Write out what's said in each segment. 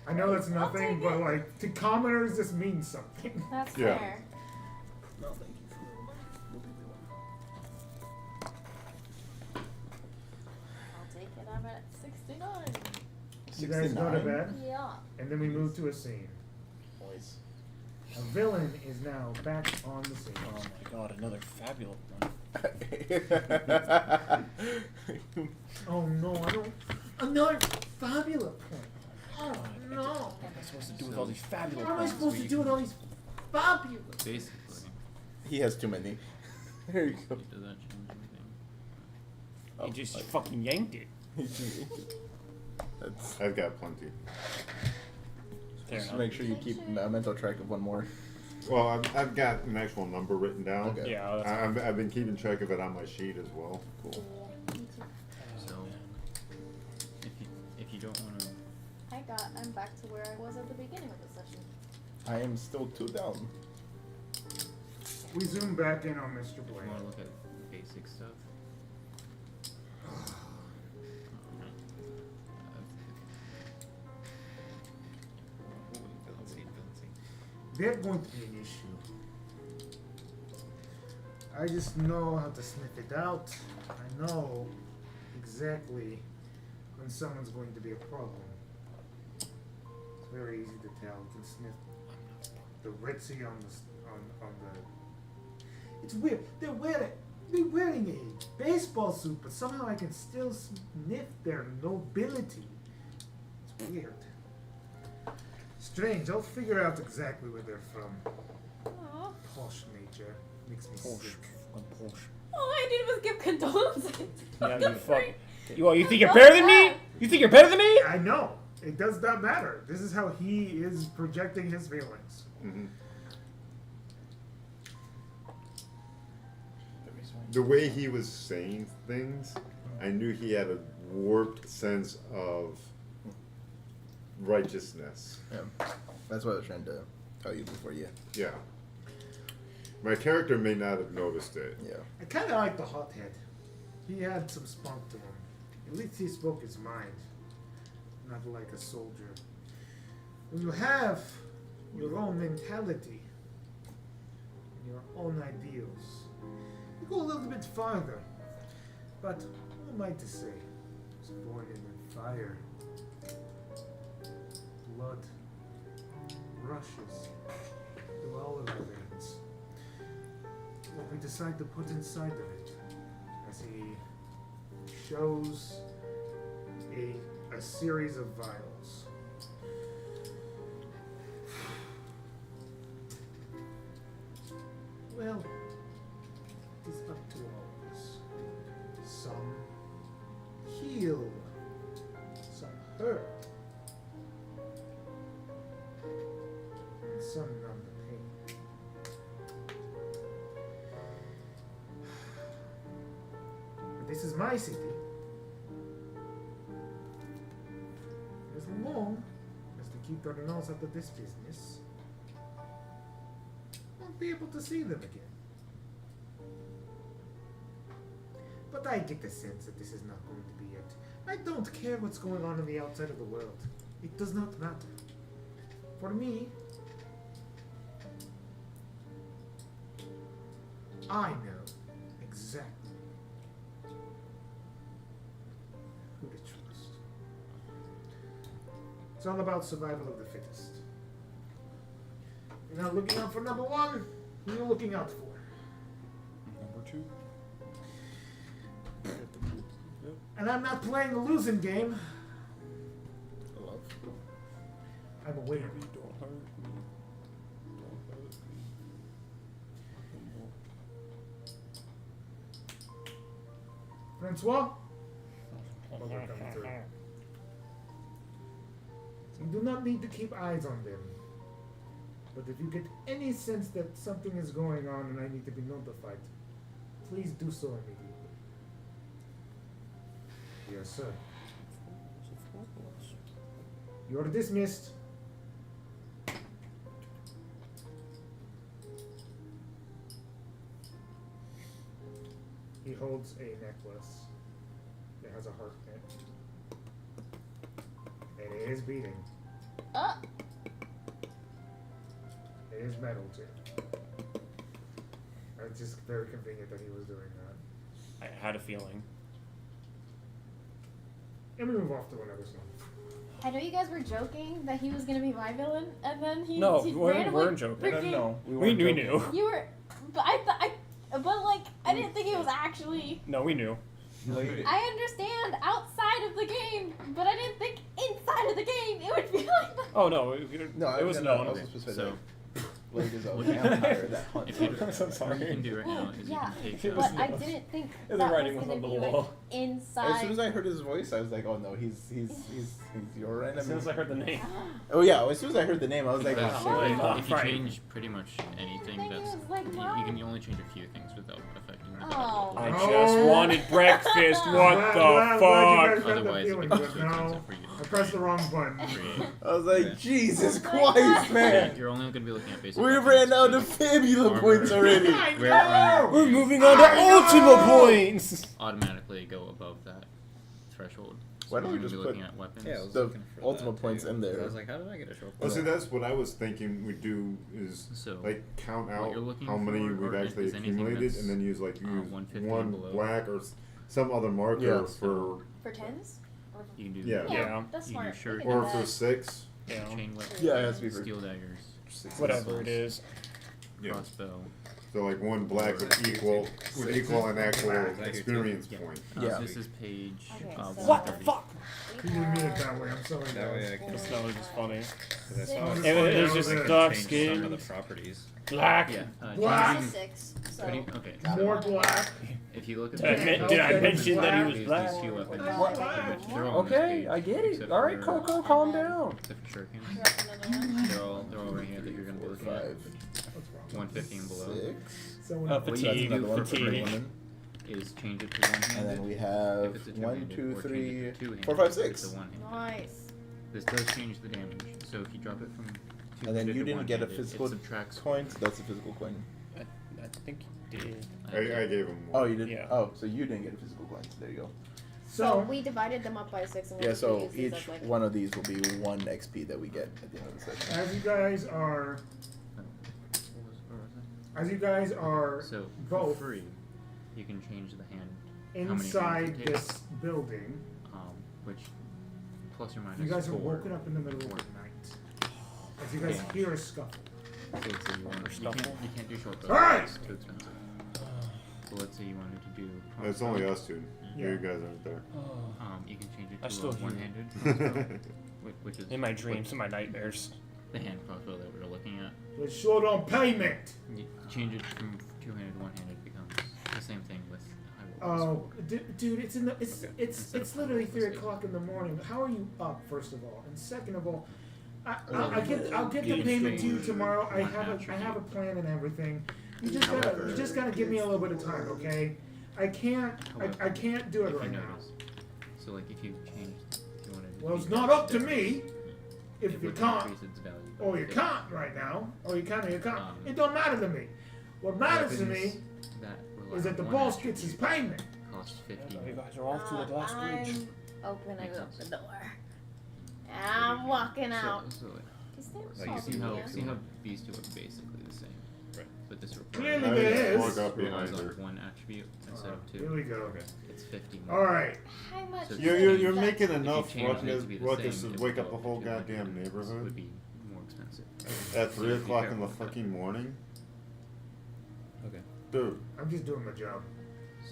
I know that's nothing, but like to commoners, this means something. That's fair. No, thank you for the money. We'll give you one. I'll take it. I'm at 69. You guys go to bed, Yeah. and then we move to a scene. Boys. A villain is now back on the scene. Oh my god, another Fabula one. Oh no, I don't. Another Fabula point. Oh no. What am I supposed to do with all these Fabula What am I points? supposed to do with all these Fabula? Basically, He has too many. There you go. it doesn't change anything. Oh, He just fucking yanked it. That's, I've got plenty. Fair just enough. make sure you keep a mental track of one more. Well, I've got an actual number written down. Okay. Yeah, that's I've been keeping track of it on my sheet as well. Cool. So, if you don't want to, I'm back to where I was at the beginning of the session. I am still 2 down. We zoom back in on Mr. you Blake. want to look at basic stuff. They're going to be an issue. I just know how to sniff it out. I know exactly when someone's going to be a problem. It's very easy to tell. You can sniff the ritzy on the on the. It's weird. They're wearing a baseball suit, but somehow I can still sniff their nobility. It's weird. Strange. I'll figure out exactly where they're from. Aww. Posh nature makes me Porsche. sick. Porsche. All I did was give condolences. Yeah, The you fuck. freak. You think you're better than me? You think you're better than me? I know. It does not matter. This is how he is projecting his feelings. Mm-hmm. The way he was saying things, I knew he had a warped sense of righteousness. Yeah. That's what I was trying to tell you before you. Yeah. My character may not have noticed it. Yeah. I kind of like the hothead. He had some spunk to him. At least he spoke his mind, not like a soldier. When you have your own mentality, and your own ideals, you go a little bit farther. But what am I to say? I was born in fire. Blood rushes through all of our veins. What we decide to put inside of it, as he shows a series of vials. Well, it is up to all of us. Some heal, some hurt, and some numb the pain. But this is my city. As long as they keep their nose out of this business, won't be able to see them again. But I get the sense that this is not going to be it. I don't care what's going on in the outside of the world. It does not matter. For me, I know exactly who to trust. It's all about survival of the fittest. You're not looking out for number one, who are you looking out for? Number 2. And I'm not playing a losing game. Love. I'm a winner. Don't hurt me. Don't hurt me. Francois? Butler comes through. You do not need to keep eyes on them. But if you get any sense that something is going on and I need to be notified, please do so immediately. Yes, sir. You are dismissed. He holds a necklace that has a heart in it. And it is beating. It is metal too. It's just very convenient that he was doing that. I had a feeling. And we move off to another song. I know you guys were joking that he was gonna be my villain, and then he No, he we weren't randomly joking. freaking- No, We knew. You were, but but like I didn't think it was actually. No, we knew. I understand outside of the game, but I didn't think inside of the game it would be like that. Oh no, No, it was known. So, Blade is a What you- vampire that hunts. if you, I'm so what sorry. you can do right now is Yeah, you can take. but I didn't think The that writing was was gonna on be the like wall. inside. As soon as I heard his voice, I was like, "Oh no, he's your enemy." As soon as I heard the name. Oh yeah, as soon as I heard the name, I was like, Because, "Oh shit." like, if you Right. change pretty much anything Thing that's, is, like, you can only change a few things without affecting the Oh. I Oh. just wanted breakfast. What Glad the you guys fuck? got the Otherwise, feeling, it but becomes too expensive no. for you I to pressed the wrong button. create. I was like, Yeah. Jesus Oh my Christ, God. man! You're only going to be looking at basic. We weapons, ran out so of Fabula armor- points already. Rare armor We're moving on to I know! Ultima points. automatically go above that threshold. So Why don't we're we gonna just be put- looking at weapons. Yeah, I was The looking for Ultima that, points too. in there. I was like, how did I get a short Well, see, that's what I was thinking we'd do is So, like count what out you're looking how many for, we've or actually is anything accumulated, that's, and then use like use 150 and one below? black or some other marker Yeah. for For tens? Or for- you can do Yeah. Yeah. That's You smart. do shirt We can do or for that. 6. Yeah. chain weapons, Yeah, it has to be for steel daggers, Whatever it is. Yeah. crossbow. So like one black would equal an actual Exactly. experience Yeah. point. Yeah. This is page. Okay, so- What the 130. fuck? You didn't mean it that way. I'm sorry. That way I guys. can Just that was just funny. Because I saw It was It was funny, just that was it. dark change some skin, of the properties. black. Yeah. Black. changing- 6. So. Okay. More So black. if you look at Did I, Okay. did I Okay. mention that he was these black? two weapons, What? pretty much, they're all on this Okay, page, I get it. except All right, for- Coco, calm down. Except for shurikens. Yeah. They're all right here that you're going to be looking at. 150 and below. 6. Someone Uh, What you fatigue, do for fatigue. free is change it to one-handed. And then we if have it's a 1, two-handed, 2, or change 3, it to two-handed 4, 5, if it's 6. a one-handed. Nice. This does change the damage. So if you drop it from two-handed And then you to didn't get a one-handed, physical it subtracts. coin. That's a physical coin. I think you did. I gave him Oh, one. you did. Yeah. Oh, so you didn't get a physical coin. There you go. So So we divided them up by 6 and we Yeah. just So used these each as, like, one of these will be 1 XP that we get at the end of the session. as you guys are So both for free, you can change the hand how many inside hands it takes, this building, which plus or minus you guys are 4. woken up in the middle of the night. As you guys hear a scuffle. So let's say you can't do short bow. Alright! It's too expensive. So let's say you wanted to do. It's only us two. Yeah. You guys aren't there. You can change it I to still a hear one-handed crossbow, which is In my dreams, in my nightmares. the hand crossbow that we were looking at. But short on payment. You change it from two-handed to one-handed becomes the same thing with high roll. Oh, dude, it's in the it's Okay. it's Instead it's of literally high roll, 3 let's o'clock in the morning. How are you up? First of all, and second of all, Well, I'll get the you payment to you change tomorrow. I one have a attribute. plan and everything. You However, just gotta give me a little bit of time, okay? I can't do it If right you now. notice. So like if you change, if you wanted to Well, it's do not that, up to me. If it you would can't, increase its value. or you If can't right now, or you can't. Um, It don't matter to me. What matters to me weapons that rely is that the on boss one gets his attribute payment. cost 50. You guys are off to the glass bridge. I'm opening Makes up the sense. door. I'm walking out. So Is there Like, something see how here? these two are basically the same. Right. But this Clearly I there just is. walk up relies behind on her. one attribute instead of Here two. we go. Okay. It's 50 more. All right. How much? So is You're that? making enough change it ruckus to be the ruckus same, to it wake would up go the whole up to goddamn 200. This neighborhood would be more expensive. at 3 Be o'clock in careful the with that. fucking morning, Okay. dude. I'm just doing my job.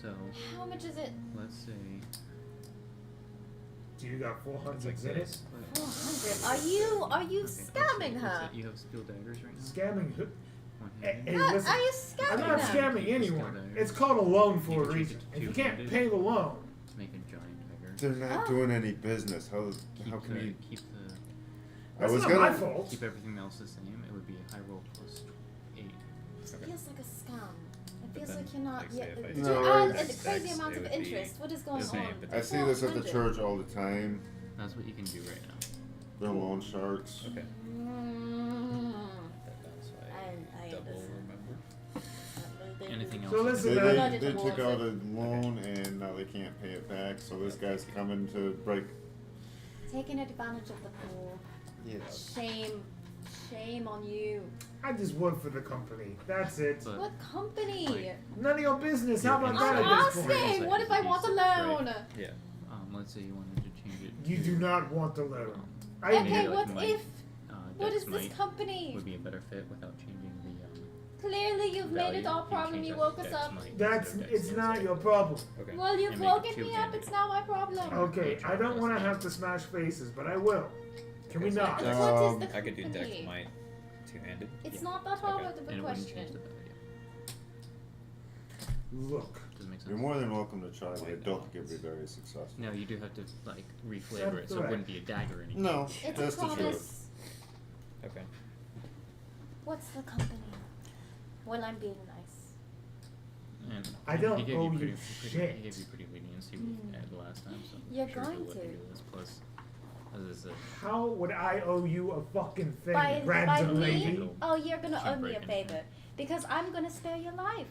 So How much is it? let's say Do you got 400 It's like in it? this. 400. Are you scamming her? You have steel daggers right now. Scamming who? One Hey, handed. hey, What? listen. Are you I'm scamming not them? scamming anyone. It's called a loan for a You can reason. choose If you two-handed. can't pay the loan, Make a giant dagger. They're not Oh. doing any business. How Keep can the, you? keep the I was that's not my gonna. fault. keep everything else the same. It would be a high roll plus 8. It Okay. feels like a scam. It But feels then, like you're not like, say yet. if I Did did you No, add it's a crazy sex, amount it of would be interest? What is going the same, on? but I see this at the 400. church all the time. That's what you can do right now. They're loan sharks. Okay. Mm. That down so I double understand. remember. Anything else? So you listen, can They, do? man. they, they Budget took out a towards loan and now they can't pay it back. So this guy's coming to break. Taking advantage of the pool. Yeah, Shame on you. I just work for the company. That's it. But What company? like, None of your business. How about I'm that I'm at this point? asking. What if I want to learn? Yeah. let's say you wanted to change it. You to, do not want to learn. I Okay, maybe, like, what might, if? What Dex is this might company? would be a better fit without changing the Clearly, you've made it value. our You problem. change You that woke to us Dex up. might That's instead of Dex it's not insight. your problem. Okay. Well, you've And make it woken me up. two-handed. It's now my problem. Okay, I don't want to have to smash faces, but I will. Can we not? What is the I could do company? Dex Might two-handed. It's not that hard Okay. of And a it wouldn't change question. the value. Look. Does it make sense? You're more than welcome to try, but I Why don't not? think it'd be very successful. No, you do have to like reflavor it, so it wouldn't be a dagger anymore. No, It's that's a the truth. promise. Okay. What's the company? Well, I'm being nice. And I don't he gave owe you you pretty, shit. He gave you pretty leniency with the last time, so You're I'm sure going he'll let you to. do this. Plus, as I said, How would I owe you a fucking thing, By random me? lady? Oh, you're gonna Can't owe me a break favor because I'm gonna spare your life.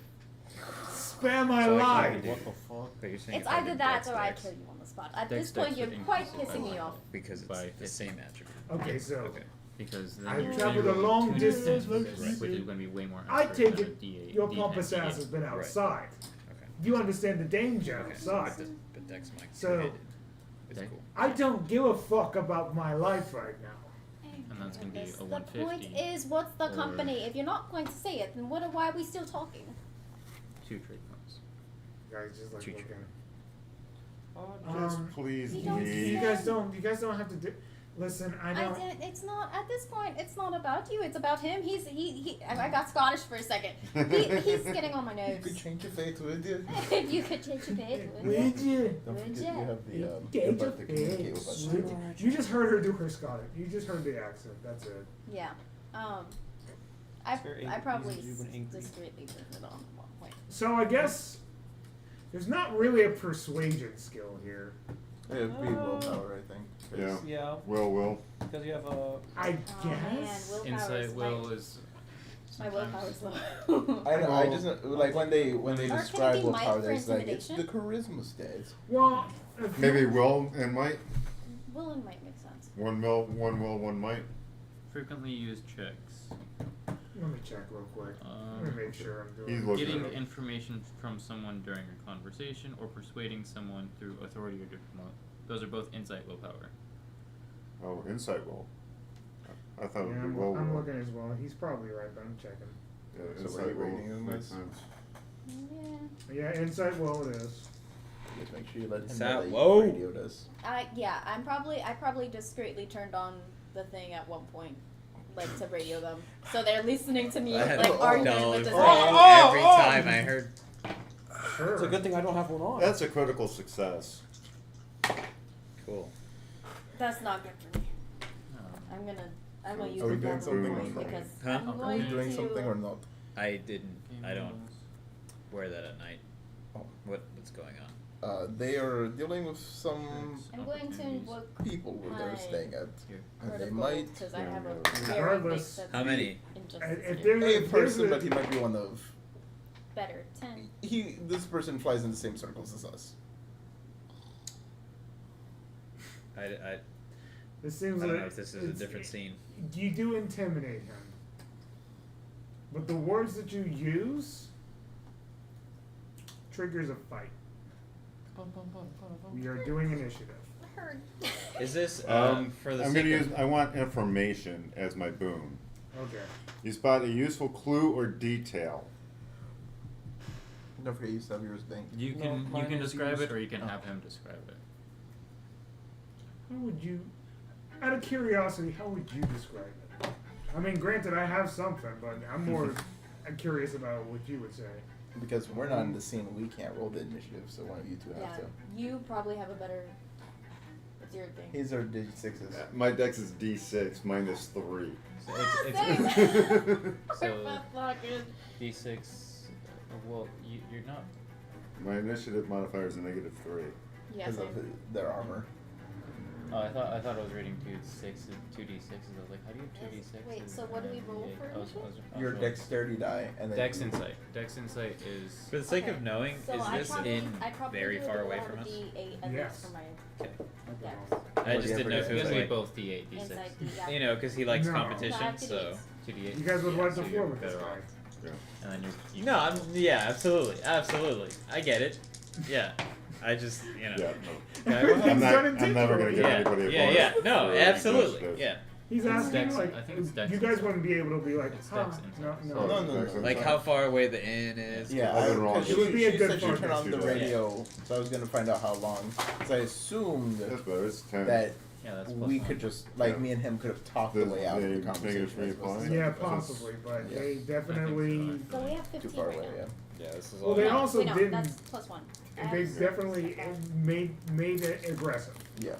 Spare my So I life. can do- What the fuck? But you're saying It's if I either did that Dex, or I Dex, kill you on the spot. At Dex, this point, Dex you're would quite increase pissing the me off. because it's by the same attribute. Okay, so Okay. because then I've you're traveled rolling a long two distance, d6s, which is going to be way more. I accurate take than a it D8, your D10, pompous D8. ass has been Right. outside. Okay. You understand the danger Okay. outside. But Dex Might So- two-handed is Dex- cool. I don't give a fuck about my life right now. And that's gonna be a The 150 point is, what's the or- company? If you're not going to say it, then why are we still talking? 2 trade points. Guys, just like Choo-choo. looking. Just please You don't leave. You guys don't have to do. Listen, I don't. It's not at this point. It's not about you. It's about him. I got Scottish for a second. He's getting on my You could nerves. change your fate, would you? If you could change your fate, would you? Would you? Don't Would forget ya? you have the Change ability your to communicate with face. us. Would you? You just heard her do her Scottish. You just heard the accent. That's it. Yeah. I It's very probably easy when angry. discreetly turned it on at one point. So I guess there's not really a persuasion skill here. It'd be willpower, I think. 'cause Yeah. Yeah, Will. because you have a. I Oh man, guess. willpower Insight is will is. my willpower sometimes- is low. I know. I Well- just like when they Or can it describe be willpower, might for there's like it's the intimidation? charisma stats. Well, if Maybe you- will and might. Will and might make sense. One will, one might. Frequently used checks. Let me check real quick. Let me make sure I'm doing. He's it. looking Getting it up. information from someone during a conversation or persuading someone through authority or diplomat. Those are both insight willpower. Oh, insight will. I thought it Yeah, would be I'm will. looking as well. He's probably right, but I'm checking. Yeah, So insight what are you will rating him makes as? sense. Yeah. Yeah, insight. Well, it is. Just make sure you let him Is know that that you low? radioed us. I probably discreetly turned on the thing at one point, like to radio them, so they're listening to me I had like arguing done with this every man. time I heard. Sure. It's a good thing I don't have one on. That's a critical success. Cool. That's not good for me. I'm gonna use Are we the doing devil something? point because Huh? I'm Are we going doing to. something or not? I didn't. I don't Emails. wear that at night. Oh. What's going on? They are dealing with some I'm going to Opportunities. invoke people where they're my staying at, Here. and they critical might. because I have a Yeah. very big Regardless. sense How of many? injustice If here. there's A person, but he might be one of. Better 10. This person flies in the same circles as us. I This seems don't like know if this is a different scene. You do intimidate him, but the words that you use triggers a fight. We are doing initiative. Heard. Is this for the I'm sake gonna of- use. I want information as my boon. Okay. You spot a useful clue or detail. Don't forget you still have yours thing. You No, can mine is describe used. it or you can Oh. have him describe it. How would you, out of curiosity, how would you describe it? I mean, granted, I have something, but I'm more curious about what you would say. Because we're not in the scene, we can't roll the initiative, so one of you two Yeah, have to. you probably have a better. What's your thing? His are D6s. My dex is D6 minus 3. So Same. so Fucking- D6. Well, you're not. My initiative modifier is a negative 3. Yeah, Because of same. their armor. Oh, I thought I was reading 2d6s. I was like, how do you have 2d6s? Wait, so what do we roll for initiative? Your rolling- dexterity die, and then Dex you- insight. Dex insight is. For the sake Okay. of knowing, So is I this probably, in I probably very do far a away roll from of us? D8 and Yes. that's for my Okay. dex. I just didn't know if it was Because we like, both D8, D6. Inside D, yeah. you know, because he likes No. competition, Five to so. 2D8. You guys would wipe the so floor you're with this better guy. off. Yeah. And then you No, yeah, absolutely. I get it. Yeah, I just, you know. Yeah, no. Okay, well, I'm not. It's I'm never gonna give yeah, anybody a yeah, bonus no, for absolutely, just this. yeah. He's It's asking Dex- like I think it's Dex you guys inside. wouldn't be able to be like, It's huh? Dex No, inside. no. Oh, No, no, Dex no. Like inside. how far away the inn is. Yeah, I've been wrong. It would be a she good said she focus. turned on the Yeah. radio, so I was gonna find out how long. Because I assumed That's better. It's 10. that Yeah, that's we +1. could just, like, Yeah. me and him could have talked Does the way out of they the make it conversation. free as opposed to apply? Yeah, something else. possibly, but Yeah. they definitely. So we have 15 Too far right away, now. yeah. Yeah, this is Well, all. they No, also wait, no, didn't- that's +1. I They have definitely made it aggressive. Yeah.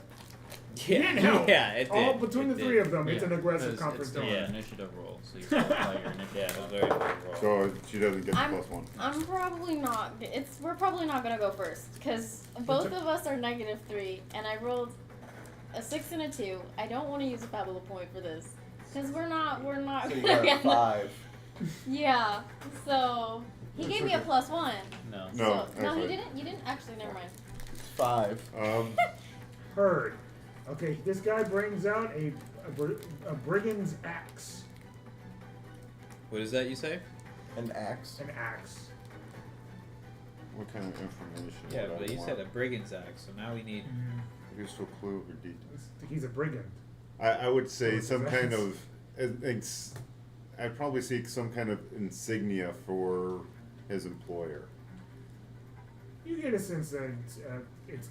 Yeah, Didn't help. yeah, it did. All between It the did. three of them, it's Yeah, an aggressive because conference it's still door. Yeah. an initiative roll, so you still apply your initiative. Yeah, it was very roll. So she doesn't get the I'm- +1. I'm probably not. We're probably not gonna go first because both of us are -3, and I rolled a 6 and a 2. I don't want to use a Fabula point for this because we're not. So you gonna got get a 5. Yeah. So he gave me a +1. No. No, So, no, he actually. didn't. You didn't actually. Never mind. 5. Heard. Okay, this guy brings out a brigand's axe. What is that you say? An axe. An axe. What kind of information? Yeah, would I but you want? said a brigand's axe, so now we need. Gives a clue or detail. He's a brigand. I would say What's some that? kind of. I'd probably seek some kind of insignia for his employer. You get a sense that it's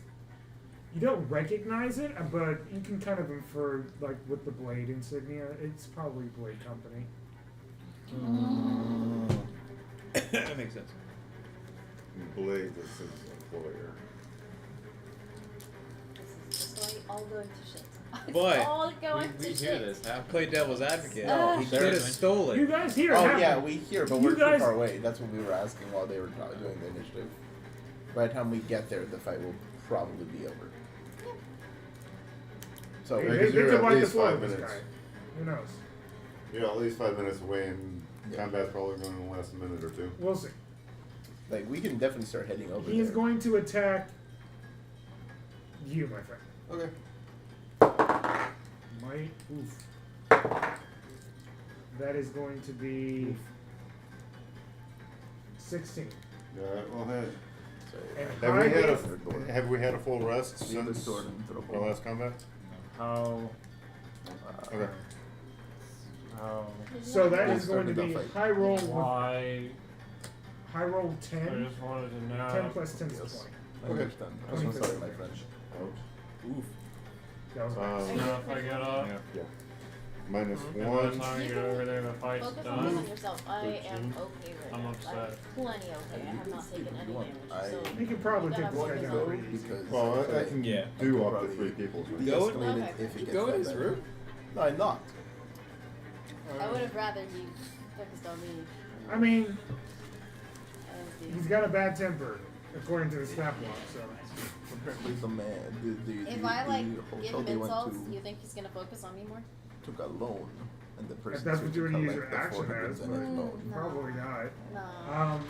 you don't recognize it, but you can kind of infer, like with the blade insignia, it's probably Blade Company. That makes sense. Blade is his employer. This is just all going to shit. It's Boy, all going We to hear shit. this happen. Play devil's advocate. No, He there could have is- stole You it. guys hear? Oh it yeah, happen. we hear, but You we're guys- too far away. That's what we were asking while they were doing the initiative. By the time we get there, the fight will probably be over. So They, Yeah, they, 'cause they you're could at wipe the least floor 5 with this minutes. guy. Who knows? You're at least 5 minutes away, and Yeah. combat's probably going to last a minute or two. We'll see. like we can definitely start heading over He is there. going to attack you, my friend. Okay. Might. Oof. That is going to be 16. Yeah, well, hey, So, And have we had Door. have we had a full rest Leave the since sword and throw our last combat? How? Okay. Oh, So that Yeah, is going to started be that fight. high roll. why? High roll I 10. just wanted to know. 10 plus 10 is Yes. 20. I understand. I'm so sorry, my French. Oof. That was Um, Now if I get up, Yeah. Minus and by the 1. time you get over there, the fight's Focus on done. yourself. I am 13. okay right I'm now. upset. I'm plenty okay. I have not taken any damage. So You can probably you take gotta this guy focus down on- pretty easy. Because Well, I can Yeah. do I up could to 3 probably people's Be range. Go- escalated Okay. if it gets Go in that his bad. room. No, I'm not. I would have rather he focused on me. I mean, as he's the- got a bad temper, according to the snap log, so. Apparently the man, If I like the give hotel him they went insults, to you think he's gonna focus on me more? took a loan, and the person that's what you were gonna use collect your the action 400 as, and but- there's no No. Probably not. No.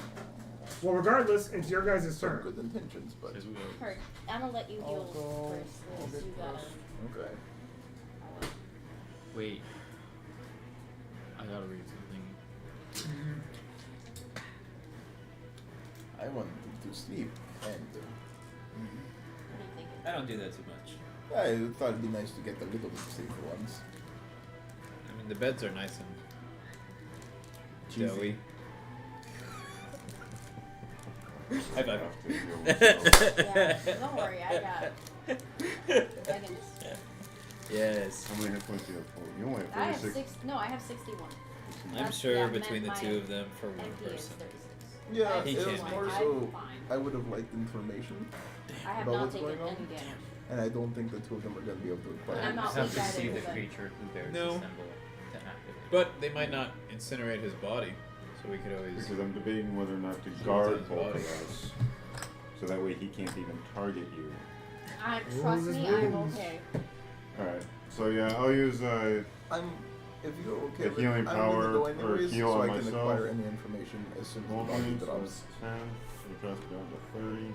Well, regardless, it's your guys' some turn. good intentions, but Because we Hurt. I'm gonna let you I'll heal go- first. I'll Because get you gotta. first. Okay. Wait. I gotta read something. Mhm. I want to sleep, and What do you think? I don't do that too much. I thought it'd be nice to get a little bit of sleep for once. I mean, the beds are nice and Cheesy. doughy. High five. Yeah, don't worry, I got it. I can just. Yes. How many hit points do you have? You only I have have 46. No, I have 61. I'm That's- sure yeah, between the my two of them for one MP is person. 36. Yeah, He it was can't more I'm so. fine. I would have liked information, I have about not what's taken going on? any damage. and I don't think the two of them are going to be able to acquire. I'm I not have to weak either, see the but- creature who bears No. the symbol to activate. But they might not incinerate his body, so we could always. Because I'm debating whether or not to Shields guard on his both body. of us. So that way he can't even target you. Trust his me, I'm wounds. okay. Alright. So yeah, I'll use If you're okay The with healing I'm power gonna go or anyways, heal so on I can myself. acquire any information as soon as the roll body range, so drops. it's 10. So it drops down to 30.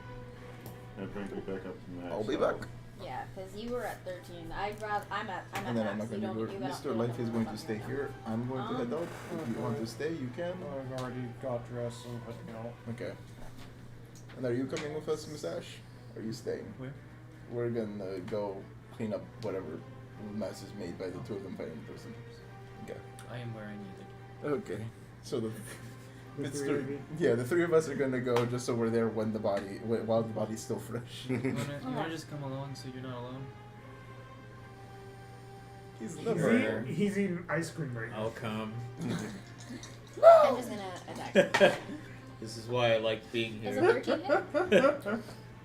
That brings me back up to max. I'll be health. back. Yeah, because you were at 13. I'm at And then I'm max. not You going to don't. be You good. got Mr. Life is going to stay here. I'm going to head out. If you want to stay, you can. I've already got dressed and putting out. Okay. And are you coming with us, Miss Ash? Or are you staying? Where? We're gonna go clean up whatever mess is made by the two of them fighting the person. Okay. I am where I need it. Okay. So the The it's three of you? yeah, the three of us are gonna go just so we're there when the body while the body's still fresh. You wanna just come along so you're not alone? He's He's never. he's eating ice cream right now. I'll come. I'm just gonna attack. This is why I like being Does a here. 13 hit?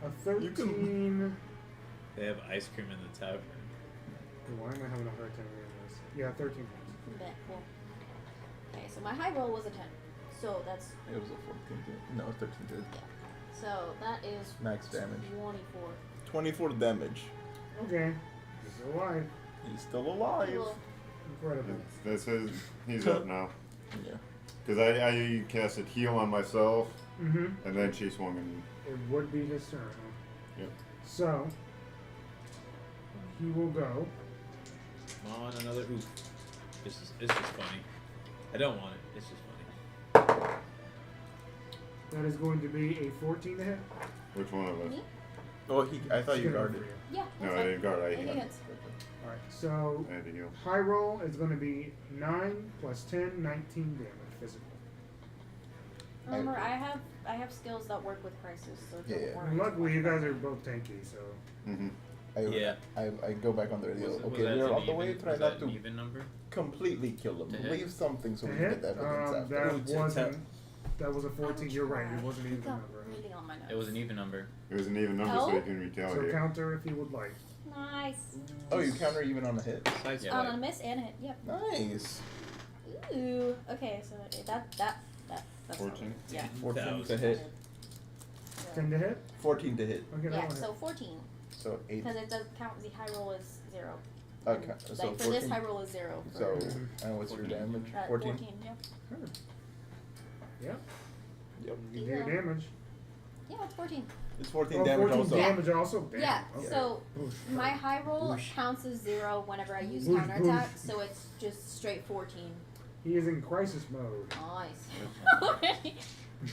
A 13. They have ice cream in the tavern. Why am I having a hard time reading this? Yeah, 13 points. Bet, cool. Okay, so my high roll was a 10. So that's It was a 14 hit. No, 13 hit. so that is Max damage. 24. 24 damage. Okay. He's alive. He's still alive. Cool. Incredible. That says he's up now. Yeah. Because I casted heal on myself, Mm-hmm. and then she swung and It would be his turn. Huh? Yep. So he will go. Come on, another oof. It's just funny. I don't want it. It's just funny. That is going to be a 14 to hit. which one of us? Me? Oh, I thought It's you gonna guarded. go for you. Yeah. No, that's I fine. didn't guard. I think healed. it's Alright, so I had to heal. high roll is going to be 9 plus 10, 19 damage physical. Remember, I have skills that work with crisis, so don't Yeah, yeah. worry. And luckily, you guys are both tanky, so. Mm-hmm. Yeah. I go back on the radio. Was Okay, that we're an on the way. even- Try was not that an to even number? completely kill them. To hit? Leave something so To we can hit, get the evidence after. that Ooh, to wasn't. That was a 14. You're right. It wasn't even a Got number. reading on my notes. It was an even number. It was an even number, so Oh? you can So retaliate. counter if you would like. Nice. Oh, you counter even on a hit. Besides, Yeah. On a miss and a hit. Yep. Nice. Ooh. Okay, so that's 14? Yeah. 14 to hit. 10 to hit? 14 to hit. Okay, that Yeah. one So hit. 14, So 8. because it does count. The high roll is 0. Okay. And, So like for 14. this high roll is 0. So, For, and what's your 14. damage? 14. 14? Yeah. Yep. Yep. You do your damage. Yeah, it's 14. It's 14 Oh, damage 14 also. damage also? Damn. Yeah. Okay. So Boosh. my high roll Boosh. counts as 0 whenever I use Boosh, counterattack, boosh. so it's just straight 14. He is in crisis mode. Nice. Already.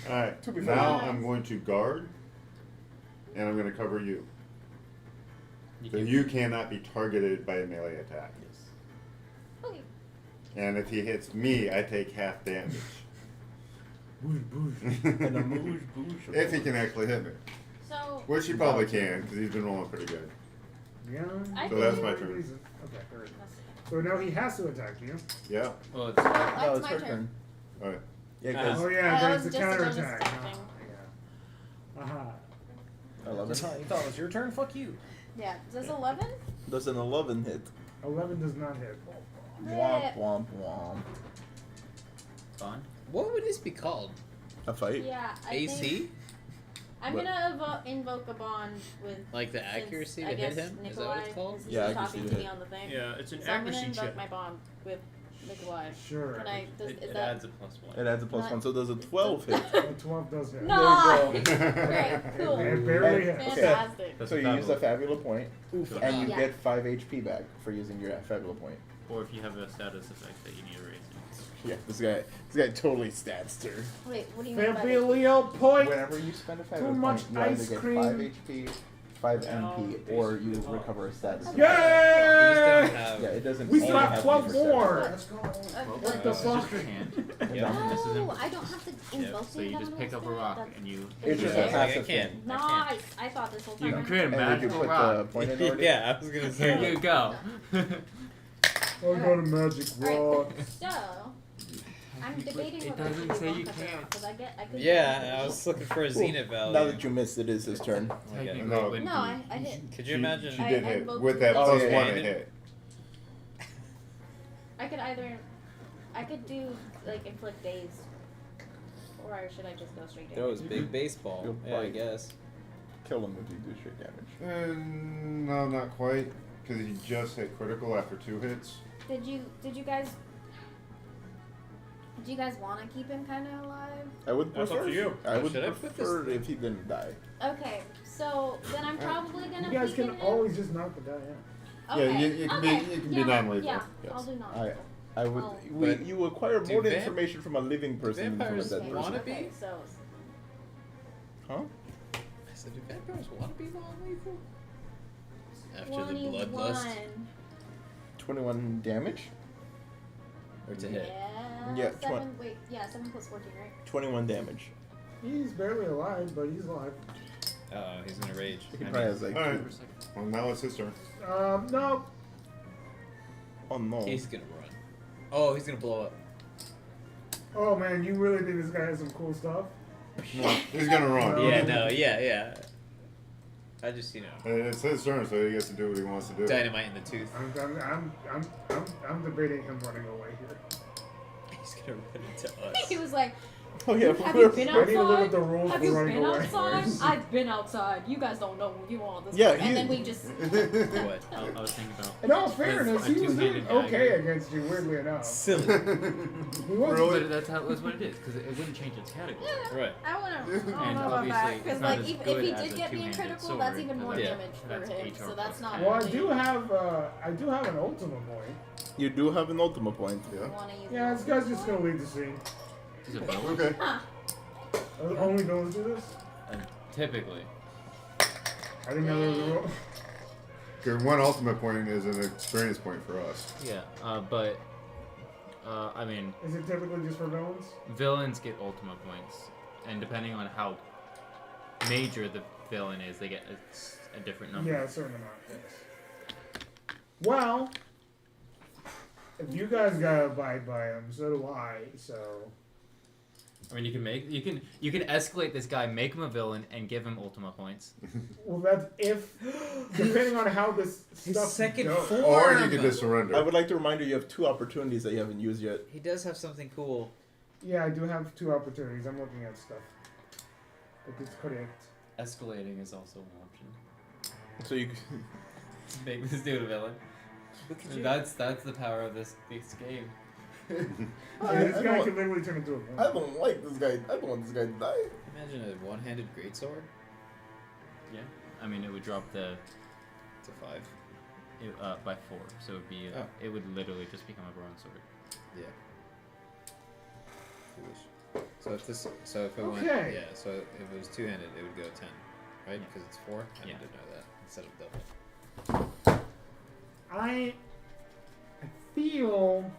Alright, To be fair. now Nice. I'm going to guard, and I'm going to cover you. You So can- you cannot be targeted by a melee attack. Okay. And if he hits me, I take half damage. Boosh, boosh. And a boosh, boosh. If he can actually hit me. So Which he probably can, because he's been rolling pretty good. Yeah. I So that's think- my turn. Reason. Okay, alright. let's see. So now he has to attack you. Yeah. Well, it's No, No, that's it's my her turn. turn. Alright. Yeah, Ah. because Oh yeah, I there's was the just counter doing attack. this thing. Yeah. Aha. 11. You thought it was your turn? Fuck you. Yeah. Does 11? Does an 11 hit? 11 does not hit. Womp, womp, womp. Bond. what would this be called? A fight? Yeah. I AC? Think I'm What? gonna invoke a bond with. Like the since accuracy I to hit guess him? Is that Nikolai, what it's called? since Yeah, he's accuracy talking to to me hit. on the thing. Yeah, it's an So I'm gonna accuracy invoke check. my bond with Nikolai. Sure. Can I? Does, It, is it that? adds a +1. It adds a plus Not- 1, so does a 12 hit? A 12 does hit. No. There Great. Cool. It barely hits. Okay. Fantastic. That's So a you use a Fabula. Fabula point, Oof. and you Yeah. get 5 HP back for using your Fabula point. Or if you have a status effect that you need to raise. Yeah, this guy totally stats her. Wait, what do you mean by that? Fabulio point. Whenever you spend a Fabula Too much point, you either ice get cream. 5 HP, 5 MP, or you recover a status. Okay. These don't Yay! have. Yeah, it doesn't. We only still have to be 12 for status. more. What What the This is fuck? just your hand. Yeah. This is Oh, in- I don't have to Yeah, invoke so you just pick up a rock and you. It's just Yeah. a I passive can't. thing. Nice. I thought this whole time. You can I create a And would you magical put rock. the point in order? Yeah, I was gonna There say. you go. I got a magic rock. So, I'm debating It whether doesn't to say do you Wonka or not, can't. 'cause I could. Yeah, I was looking for a Well, zenith value. now that you missed, it is his turn. Okay. Technically, No. it wouldn't No, be- I hit. Could you imagine? She I did hit. invoked With that the- plus Oh, 1 yeah. it hit. I could either. I could do like inflict daze, or should I just go straight That down? was big baseball. You'll Yeah, I bite. guess. Kill him if you do straight damage. No, not quite. Because he just hit critical after 2 hits. Did you guys Do you guys want to keep him kind of alive? I would That's prefer. up to you. I would Should I put prefer if he didn't die. Okay, so then I'm probably gonna. You guys can weaken him. always just knock the guy out. Okay. Yeah, it can okay. be yeah, non-lethal. Yeah, Yes. I'll do non-lethal. I would. Oh. But You acquire do more vamp- information from a living person than from a vampires dead Okay, person. wanna be? okay, so Huh? I said, do vampires want to be non-lethal? After 21. the bloodlust? 21 damage. Or to hit? Yeah, 7. Wait, yeah, 7 plus 14, right? 21 damage. He's barely alive, but he's alive. Oh, he's gonna rage. He probably has like. Alright. 2%. Well, now it's his turn. No. Oh no. He's gonna run. Oh, he's gonna blow up. Oh man, you really think this guy has some cool stuff? No, he's gonna run. Yeah, no, yeah. I just, It's his turn, so he gets to do what he wants to do. dynamite in the tooth. I'm debating him running away here. He's gonna run into He us. was like, Oh yeah. have you been I need to look outside? at the rules Have for you running been away. outside? first. I've been outside. You guys don't know who you are this Yeah, point. And then we just. What? I was thinking about. In all fairness, a he was doing two-handed okay dagger. against you, weirdly enough. Silly. He was. Really? But that's what it is, because it wouldn't change its category. Right. I don't And know about obviously that. it's Because, not like, as if good he as did a get me in two-handed critical, that's sword, even more Yeah. damage for That's him. HR So that's plus not. 10. Well, I really- do have an Ultima point. You do have an Ultima point. You Yeah. wanna use Yeah, the this guy's just Ultima gonna lead the scene. Is it both? Okay. Huh. Only villains do this? Typically. I didn't know there was a rule. Okay, one ultimate point is an experience point for us. Yeah, I mean, Is it typically just for villains? villains get Ultima points, and depending on how major the villain is, they get a different number. Yeah, a certain amount. Yes. Well, if you guys gotta abide by them, so do I. So I mean, you can escalate this guy, make him a villain, and give him Ultima points. well, that's if depending on how this stuff second goes. form. Or you could just surrender. I would like to remind you have 2 opportunities that you haven't used yet. He does have something cool. Yeah, I do have 2 opportunities. I'm looking at stuff. But it's correct. Escalating is also an option. So you. Make this dude a villain. And that's the power of this game. Yeah, this guy don't, could literally turn into a I villain. don't like this guy. I don't want this guy to die. Imagine a one-handed greatsword Yeah. I mean, it would drop the to 5. by 4, so it would be Oh. it would literally just become a bronze sword. Yeah. Foolish. So if it went, Okay. yeah. So if it was two-handed, it would go 10, right? Because it's 4. I Yeah. didn't know that instead of double. I feel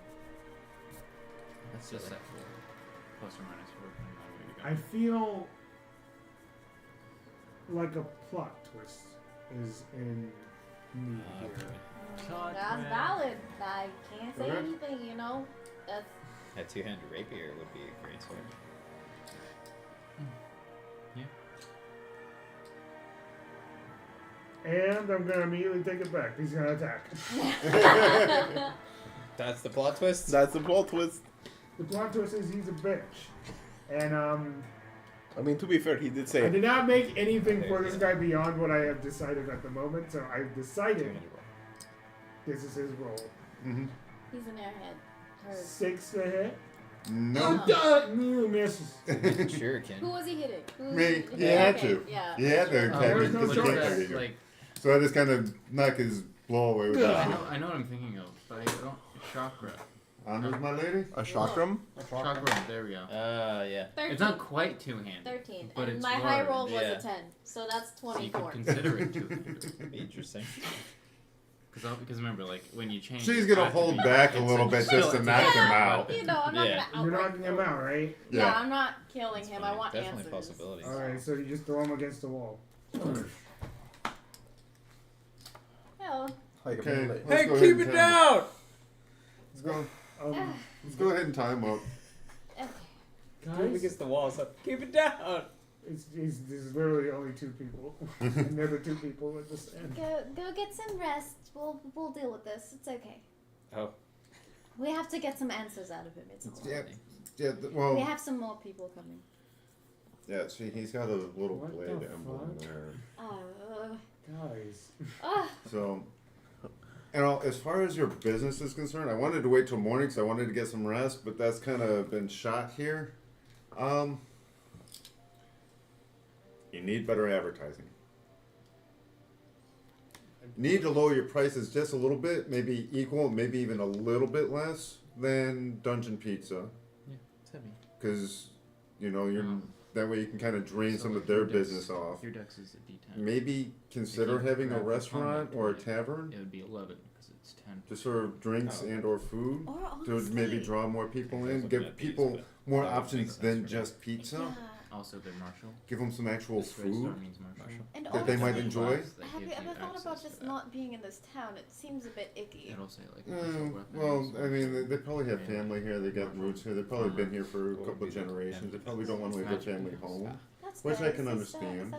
That's just that 4, plus or minus 4. depending on where you go. I feel like a plot twist is in need here. God, That's man. valid. I can't say Okay. anything, you know? That's. A two-handed rapier would be a greatsword. And I'm gonna immediately take it back. He's gonna attack. That's the plot twist. That's the plot twist. The plot twist is he's a bitch. And I mean, to be fair, he did say. I did not make anything There for you this go. guy beyond what I have decided at the moment, so I've decided Two-handed roll. this is his role. Mm-hmm. He's an airhead. Hers. 6 to hit. No. No, misses. Shuriken. Who was he hitting? Who Me. was He had okay, to. Yeah. He had to There attack was me no because he choice. can't That's target you. like So I just kind of knock his blow away with Good. that. I know what I'm thinking of, but I don't. Chakra. Honors, my lady. A chakram? Chakra. There we go. Yeah. 13. It's not quite two-handed. 13. but and it's my high large. roll was Yeah. a 10. So that's So you 24. could consider it two-handed. Be interesting. Because remember, like when you change. She's it gonna after hold the- back a it's little bit just to still knock a him two-handed out. weapon. You know, I'm not Yeah. gonna You're outright knocking him kill out, right? Yeah, Yeah. I'm not killing him. I Fine. want Definitely answers. possibilities. Alright, so you just throw him against the wall. Hell. Like a Okay. melee. Let's Hey, go ahead keep and it time down! Let's go. Um, Let's go ahead and time up. Okay. Move guys, against the wall, so keep it down! there's literally only 2 people. And they're the 2 people at this end. Go get some rest. We'll deal with this. It's okay. Oh. We have to get some answers out of him. It's all Yeah. right. Yeah. We Well. have some more people coming. Yeah. See, he's got a little What blade the emblem fuck? there. Uh, Guys. uh, So And as far as your business is concerned, I wanted to wait till morning because I wanted to get some rest, but that's kind of been shot here. You need better advertising. Need to lower your prices just a little bit, maybe equal, maybe even a little bit less than Dungeon Pizza, Yeah, tell me. because you know you're that way you can kind of drain So some if of their your dex- business off. Your dex is a D10. Maybe consider If you having a grab the restaurant combat or a point, tavern It would be 11 because it's 10. to serve drinks and or food Or to honestly, maybe draw more people I was in, looking give at these, people but more that would make options sense than for just pizza. Yeah. Also, they're martial. Give them some actual This red star food means martial. And that they might honestly, enjoy. That Have you gives ever thought access about to just that. not being in this town? It seems a bit icky. It'll say like martial weapons. Well, I mean, they probably have Yeah. family here. They got roots here. They've probably been here for a What couple would of be the generations. They probably don't want to leave Magic their family use. home. That's Which I nice. can Is that understand.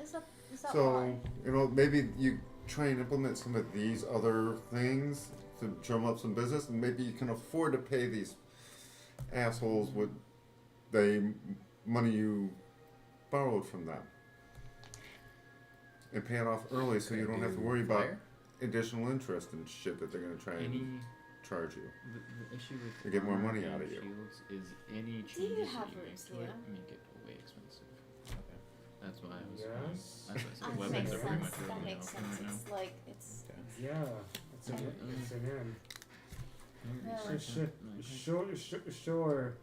is that So, why? you know, maybe you try and implement some of these other things to drum up some business, and maybe you can afford to pay these assholes with the money you borrowed from them. And pay it off early so you don't have to worry about Fire? additional interest and shit that they're going to try Any and charge you. the issue with To get more armor money and out of you. shields is any Do you changes have that you make roots, to it Leo? make it way expensive. Okay. That's why I was. Yes. That's why I That said makes weapons are pretty much sense. That really makes open sense. right now. It's like it's. Yeah, it's an end. Yeah. Sure.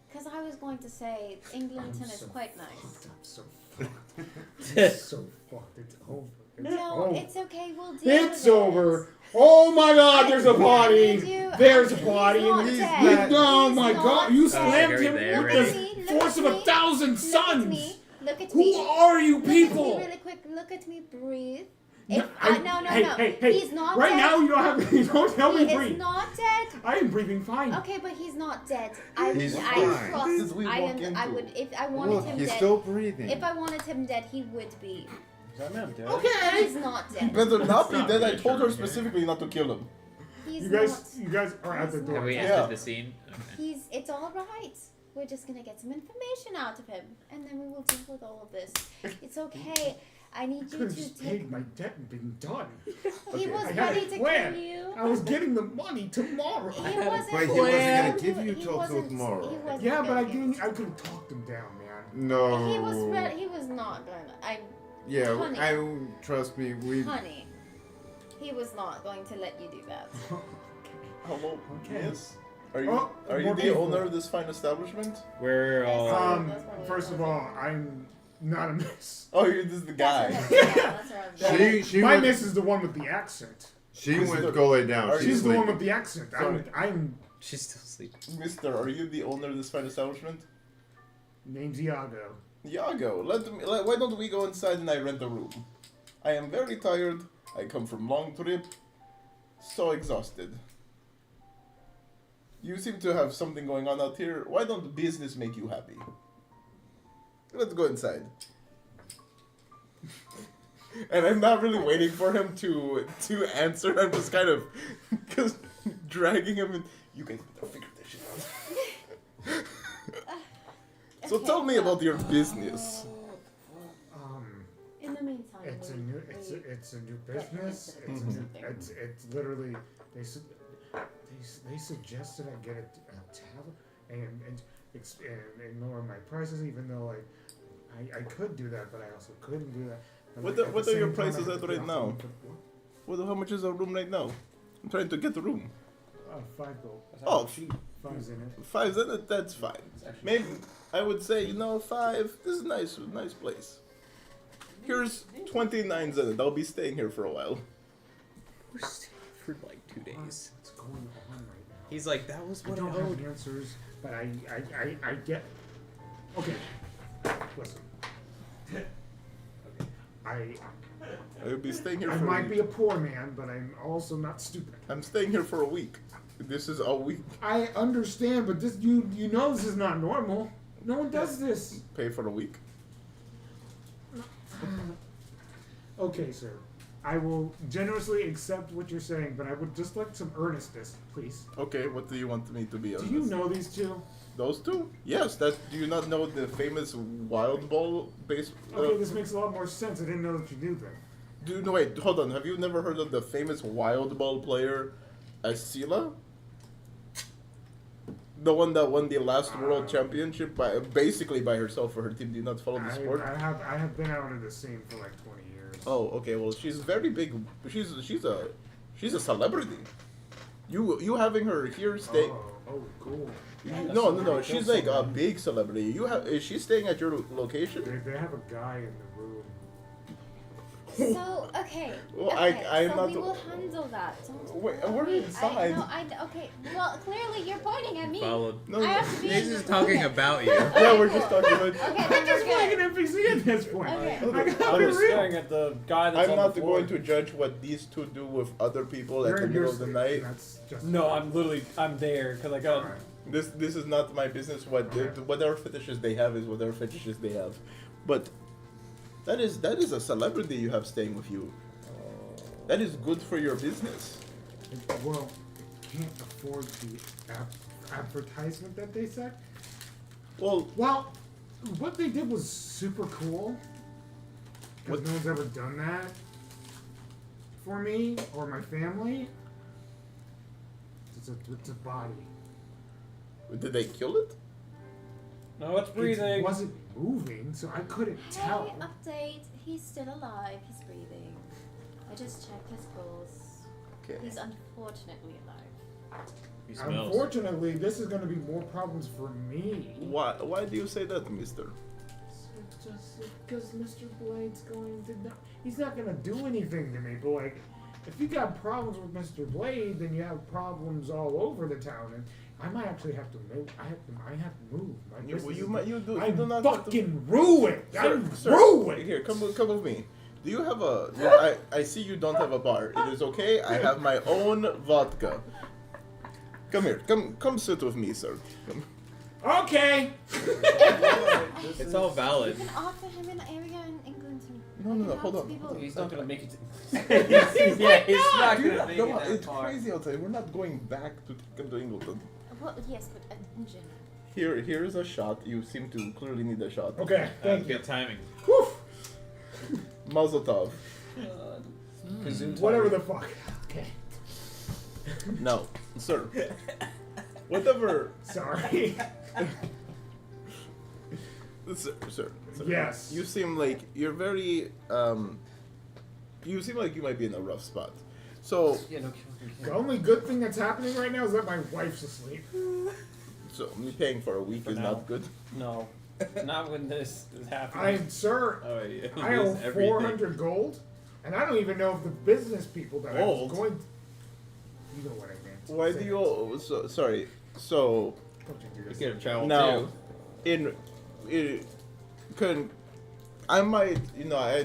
Because I was going to say Englandton is so quite nice. I'm so fucked. It's so fucked. It's over. It's No, over. it's okay. We'll deal with It's it. over. Oh my God! There's a I party. warned you. There's a He's party. not He's dead. Oh He's my not God! You dead. slammed him there, Look with at the me. Look force at of me. 1,000 Look at suns. me. Look at Who me. are you Look people? at me really quick. Look at me. Breathe. No, If, no. Hey, He's not right dead. now you don't have. You don't tell He me is breathe. not dead. I am breathing fine. Okay, but he's not dead. He's I fine. trust. What did we I walk am. I into? would. If I wanted Look, him he's dead. still breathing. If I wanted him dead, he would be. Is that man dead? Okay. He's not He dead. better not be not dead. I reassuring told her here. specifically not to kill him. He's You not. guys are at the He's door. Have we Yeah. entered the scene? Okay. It's all right. We're just gonna get some information out of him, and then we will deal with all of this. It's okay. I need you Could have to just take. paid my debt and been done. He was I had ready a to plan. kill you. I was getting the money tomorrow. He wasn't. But he wasn't gonna going give to- you he till wasn't- tomorrow. he wasn't Yeah, but gonna I give didn't. it I to- could have talked him down, man. No. He was ready. He was not gonna. Yeah, Honey. trust me. We. Honey, he was not going to let you do that. Hello. Okay. Yes. Are you Oh, are you more the people. owner of this fine establishment? We're all. That's probably First of what all, I'm not a miss. Oh, you're this the guy. That's what I was saying. She My went. miss is the one with the accent. She Mr. went to go lay down. Are She's She's the one sleeping. with the accent. Sorry. I'm She's still sleeping. Mister, are you the owner of this fine establishment? named Iago. Iago, why don't we go inside and I rent a room? I am very tired. I come from long trip. So exhausted. You seem to have something going on out here. Why don't business make you happy? Let's go inside. And I'm not really waiting for him to answer. I'm just kind of just dragging him in. You guys better figure this shit out. So Okay, tell me so- about your business. In the meantime, It's a we- new. we- It's a new Get business. into It's a the new. something. It's literally they suggested I get a tablet and lower my prices, even though I could do that, but I also couldn't do that. But What at the are your same time, I prices had at to right put now? off the- How much is a room right now? I'm trying to get the room. $5 gold. Oh, Five's in it. 5, that's fine. Maybe I would say, 5. This is nice place. Here's 29 Zenith. I'll be staying here for a while. We're staying for like 2 days. What's going on right now? He's like, that was I what I don't owed. have answers, but I get. Okay, listen. I'll be staying here I for a might week. be a poor man, but I'm also not stupid. I'm staying here for a week. This is a week. I understand, but this you know this is not normal. No one does this. Pay for a week. Okay, sir. I will generously accept what you're saying, but I would just like some earnestness, please. Okay, what do you want me to be on Do you this? know these two? Those two? Yes, do you not know the famous Wild Ball base? Okay, this makes a lot more sense. I didn't know that you knew them. No, wait, hold on. Have you never heard of the famous Wild Ball player, Asila? The one that won the last World Championship basically by herself for her team. Do you not follow the sport? I have been out of the scene for like 20 years. Oh, okay. Well, she's very big. She's a celebrity. You having her here stay? Oh, cool. No. She's like a big celebrity. Is she staying at your location? They have a guy in the room. So, okay. Well, okay, I'm so not we the- will handle that. Don't Wait, we're worry. inside. Okay. Well, clearly you're pointing at me. Followed. No, I have to be He's in just the- talking okay. about you. Yeah, we're cool. just talking about. Okay, I'm then just we're playing good. an NPC at this point. Okay. I I'm gotta be just real. staring at the guy that's I'm on not the floor. going to judge what these two do with other people at the You're middle of the night. That's just No, I'm there because I got. Alright. This is not my business. Whatever fetishes they have is whatever fetishes they have, but that is a celebrity you have staying with you. That is good for your business. Well, can't afford the advertisement that they said. Well, Well, what they did was super cool. Because What- no one's ever done that for me or my family. It's a body. did they kill it? No, it's breathing. It wasn't moving, so I couldn't tell. Hey, update. He's still alive. He's breathing. I just checked his pulse. Okay. He's unfortunately alive. He smells. Unfortunately, this is going to be more problems for me. Why do you say that, Mister? It's just because Mr. Blade's going to not, he's not going to do anything to me, but like, if you got problems with Mr. Blade, then you have problems all over the town, and I might actually have to move. I have to move. My business is- You do not have to- fucking ruined. I'm Sir, ruined. Here, come with me. Do you have I see you don't have a bar. It is okay. I have my own vodka. Come here. Come sit with me, sir. Come. Okay. It's all valid. You can offer him an area in England. No, hold on. People. He's not gonna make it. Yeah, he's not Dude, gonna make no, it that it's far. crazy outside. We're not going back to come to England. Well, yes, but in general. Here is a shot. You seem to clearly need a shot. Okay. Thank you. Good timing. Whew. Mazel tov. Whatever the fuck. Okay. No, sir. Whatever. Sorry. Sir. Yes. You seem like you're very you seem like you might be in a rough spot. So Yeah, no, The only good thing that's happening right now is that my wife's asleep. me paying for a week For is now. not good. No, not when this is happening. Sir, Oh yeah. I owe 400 gold, and I don't even know if the business people that I was Gold? going to... You know what I meant. Why do you owe, sorry. So Don't you do You this. could have traveled now too. I might,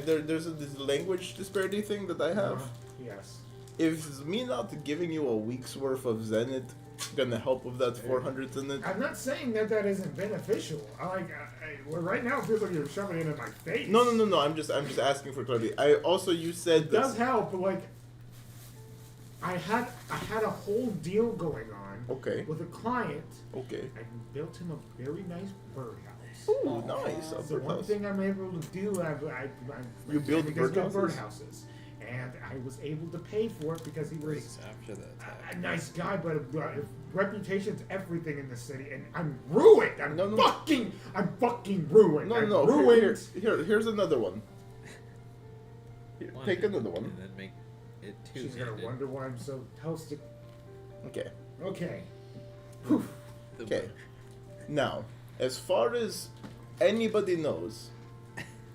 there's this language disparity thing that I have. Yes. Is me not giving you a week's worth of Zenith gonna help with that 400 Zenith? I'm not saying that that isn't beneficial. Well, right now it feels like you're shoving it in my face. No. I'm just asking for clarity. You said It does help, but like, I had a whole deal going on Okay. with a client. Okay. I built him a very nice birdhouse. Ooh, nice. A That's the one birdhouse. thing I'm able to do. You build because birdhouses? birdhouses, and I was able to pay for it because he was After that attack. a nice guy, but reputation's everything in the city, and I'm ruined. I'm No. fucking ruined. No. I'm Here, ruined. here's another one. Here, One take hit, another one. And then make it two. She's gonna wonder why I'm so toasted. Okay. Okay. Okay. Now, as far as anybody knows,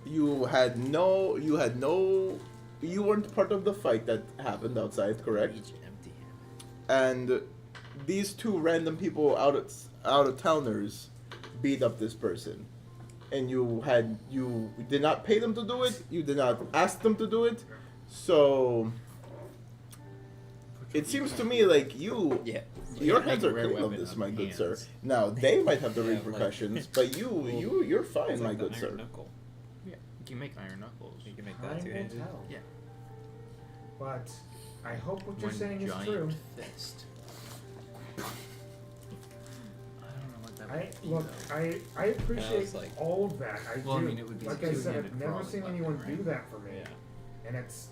you weren't part of the fight that happened outside, correct? Empty. And these two random people out of towners beat up this person. And you did not pay them to do it, you did not ask them to do it, so it seems to me like your hands are clean on this, my good sir. Now they might have the repercussions, but you're fine, my good sir. Knuckle. Yeah, you can make iron knuckles. You can make Time that will two-handed. tell. Yeah. But I hope what you're One saying is giant true. fist. I don't know what that would be, though. I appreciate it's like- all of that. I Well, I do. mean, it would be like I said, I've two-handed never probably seen weapon, anyone right? do that for me, Yeah. and it's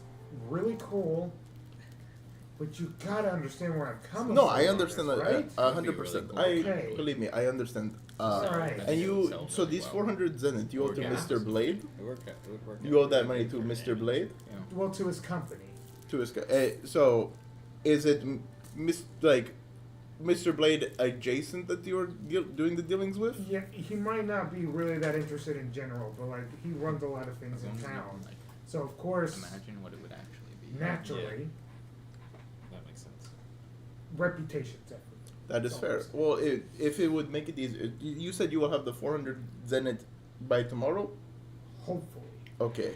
really cool, but you gotta understand where I'm coming No, from. I on understand this, that right? 100%. Okay. Believe me, I understand. Alright. And you, so these 400 zenith, you owe to Mr. Blade. It would work You owe that money to Mr. Blade. Well, to his company. To his, so, is it Mr. Blade adjacent that you're doing the dealings with? Yeah, he might not be really that interested in general, but like he runs a lot of things in town. So of course, Imagine what it would actually be. naturally, That makes sense. reputation's everything. That is That's fair. all Well, if it would make it easier, you said you will have the 400 zenith by tomorrow. Hopefully. Okay,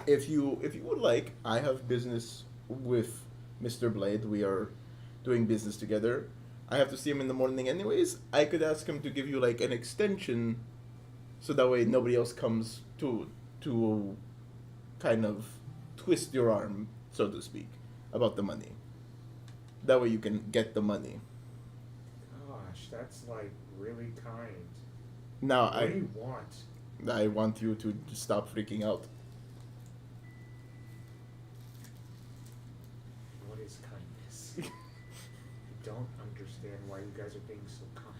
if you would like, I have business with Mr. Blade. We are doing business together. I have to see him in the morning anyways. I could ask him to give you like an extension, so that way nobody else comes to kind of twist your arm, so to speak, about the money. That way you can get the money. Gosh, that's like really kind. Now What do you want? I want you to stop freaking out. What is kindness? I don't understand why you guys are being so kind.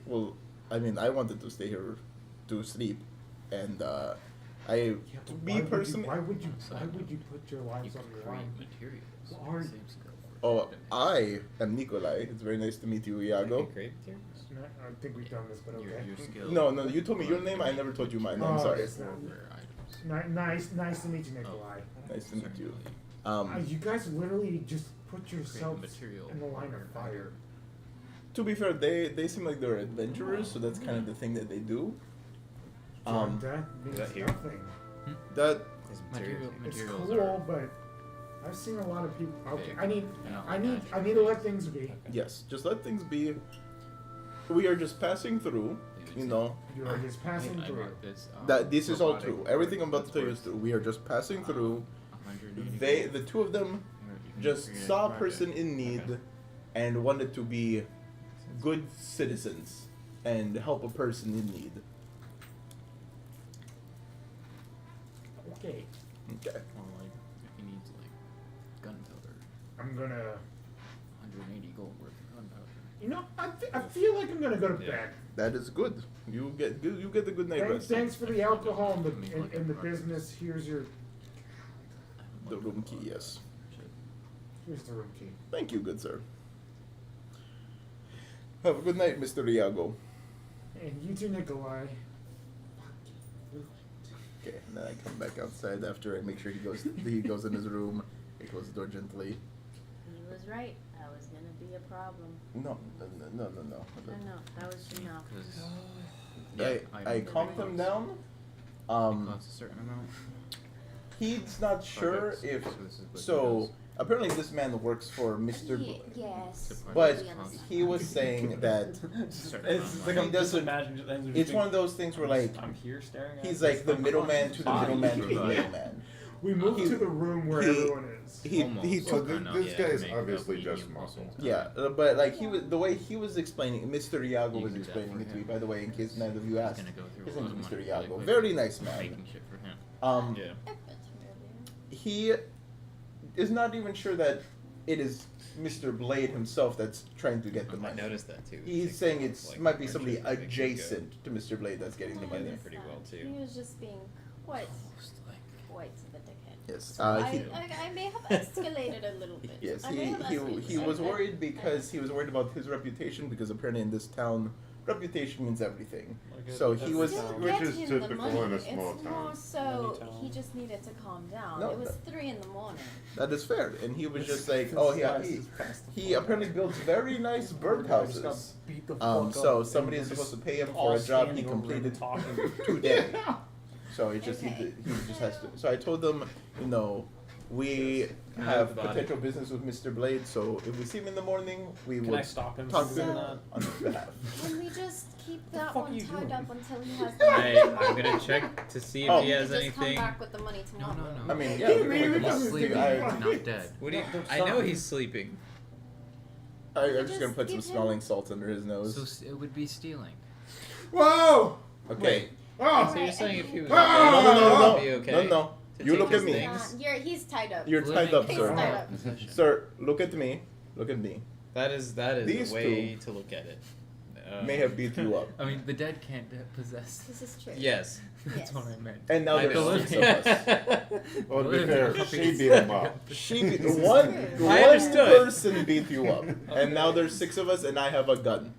Well, I mean, I wanted to stay here to sleep, and I, but me personally, why would you put your You lives could on the create line? materials. Are- Same skill for oh, items. I am Nikolai. It's very nice to meet you, Iago. Great materials. I think we've done this, but okay. Your skill. No, you told me your name. I never told you my name. Oh, Sorry. it's not- Rare items. Nice to meet you, Nikolai. Nice to meet you. Certainly. You guys literally just put Create yourselves material in the line for of fire. To be fair, they seem like they're adventurers, so that's kind of the thing that they do. That means that here? nothing. That His Material, It's materials cool, are but I've seen a lot of people. Okay, big. I need They're not I like need that. to let things be. yes, just let things be. We are just passing through. You know You are just passing I through. wrote this, that this is all robotic true. Everything I'm about to tell you is that's true. We are just passing worth, through. 180 The two of them You can just create saw a project. person in need and wanted to be good citizens and help a person in need. Okay, Okay. Or like if he needs like gunpowder, I'm gonna. 180 gold worth of gunpowder. You know, I feel like I'm gonna go to Yeah. bed. That is good. You get a good night rest. Thanks for the alcohol and the business. Here's your The room key, yes. here's the room key. Thank you, good sir. Have a good night, Mr. Iago. And you too, Nikolai. Okay, and then I come back outside after I make sure he goes in his room. He closes the door gently. He was right. I was gonna be a problem. No. No, that was you know. Because I calmed him down. it costs a certain amount. He's not sure Projects, if so this is what he so. does. Apparently, this man works for Mr. Yes. But we understand. he was saying that It's like He I'm just doesn't- imagining. it's one of those things where like I'm here staring at he's this like the fucking middleman to the body. middleman to the Right. middleman. We moved He- to the room where he- everyone is. He Almost. So took this Yeah, guy is make it obviously up just medium muscle. muscle. yeah, but like the way he was explaining, Mr. Iago You was can do that explaining for it to me. him. By the way, in case neither of you He's asked, gonna go through his a name lot is of Mr. money Iago. really Very quickly, nice man. Making shit for him. Yeah. He is not even sure that it is Mr. Blade himself that's trying to get the I money. noticed that too. He's saying like, it might be more somebody shit that makes it go. adjacent to Mr. Blade that's getting the I money. them pretty well, too. He was just being quite Like, of a dickhead. Yes. So He, I may have escalated a little bit. yes. I may have He escalated. was worried because he was worried about his reputation because apparently in this town, reputation means everything. Like So it- he it's was- still Which Get is him the typical money. in a small It's town. more so Mini town. he just needed to calm down. No, it was that- 3 in the morning. That is fair, and he was just like, oh yeah, he apparently builds very nice birdhouses. So somebody is supposed to pay him for a job he completed talking. today. So he just Okay. he just has to. So I told them, you know, we have About it. potential business with Mr. Blade. So if we see him in the morning, we Can I would stop him talk from to doing him that? on his behalf. Can we just keep that fuck one are you tied doing? up until he has the money Hey, tomorrow? I'm gonna check to see if Oh. he has Just come anything. back with the money No, tomorrow. no, no. I mean, yeah, He we can really make a doesn't sleep. think I, he's Not dead. What do you? There's I know something. he's sleeping. I'm You just gonna just put some give him- smelling salts under his So nose. it would be stealing. Whoa! Okay. Oh! So you're saying if he was Ah! No, no, no, no, be no, okay? no, no. You take look his at me. things? He's tied up. You're tied up, He's sir. tied up. Sir, look at me. Look at me. That is These a way to look at it. May have beat you up. I mean, the dead can't possess. This is true. Yes. That's Yes. what I meant. And now I there's know. 6 of us. Well, to be fair, she beat him up. She beat This is one true. I understood. person beat you up. And now there's 6 of us and I have a gun.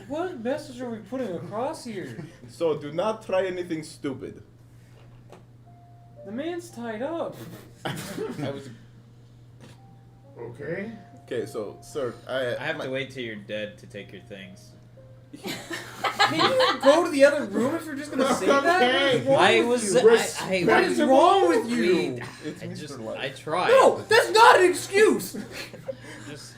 What message are we putting across here? So do not try anything stupid. The man's tied up. I was Okay. okay. So, sir, I have to wait till you're dead to take your things. Can you go to the other room if you're just gonna say Okay. that? What is wrong with you? What is wrong with you? It's I Mr. just, Light. I tried. No, that's not an excuse. Just,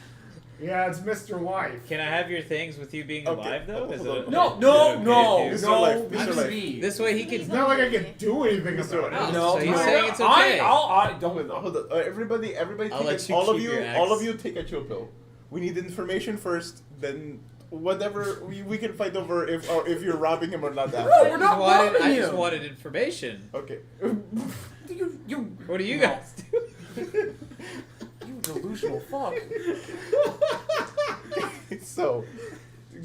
Yeah, it's Mr. Wife. can I have your things with you being Okay. alive though? Is Hold it on. No, is no, it okay no, if you- Mr. Life, no. Mr. Life. me. This way he can. It's not like I can do anything Mr. about it. No, So you're saying it's okay? I don't. Hold on. Everybody I'll take let it. you All of keep you, your all axe. of you, take a chill pill. We need information first. Then whatever we can fight over if you're robbing him or not. After. No, we're not robbing I just him. wanted information. Okay. You What do you guys do? you delusional fuck. So,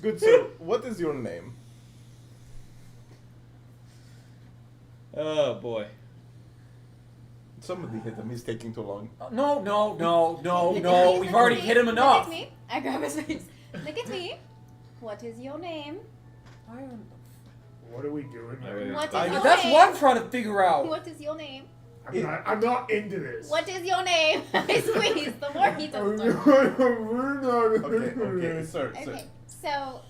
good sir, what is your name? Oh boy. Somebody hit him. He's taking too long. No. Look at We've me, already look hit him at me, enough. Look at me. I grab his face. Look at me. What is your name? What are we doing? Alright. What is I- your That's name? what I'm trying to figure out. What is your name? I'm not into this. What is your name? I squeeze. The more he does. We're not Okay, sir. Okay, so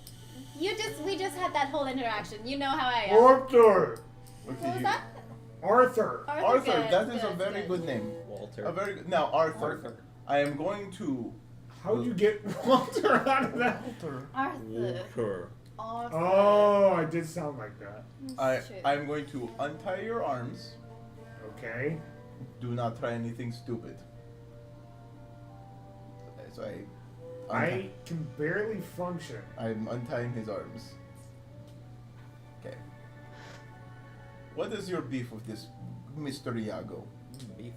we just had that whole interaction. You know how I am. Arthur. What was that? Arthur. Arthur, good, that is a good, very good name. Walter. A very good. Now, Arthur. I am going to. How'd you get Walter out of that? Arthur. Walter. Arthur. Oh, I did sound like that. Shit. I'm going to untie your arms. Okay. Do not try anything stupid. So I can barely function. I'm untying his arms. Okay. What is your beef with this Mr. Iago? Beef.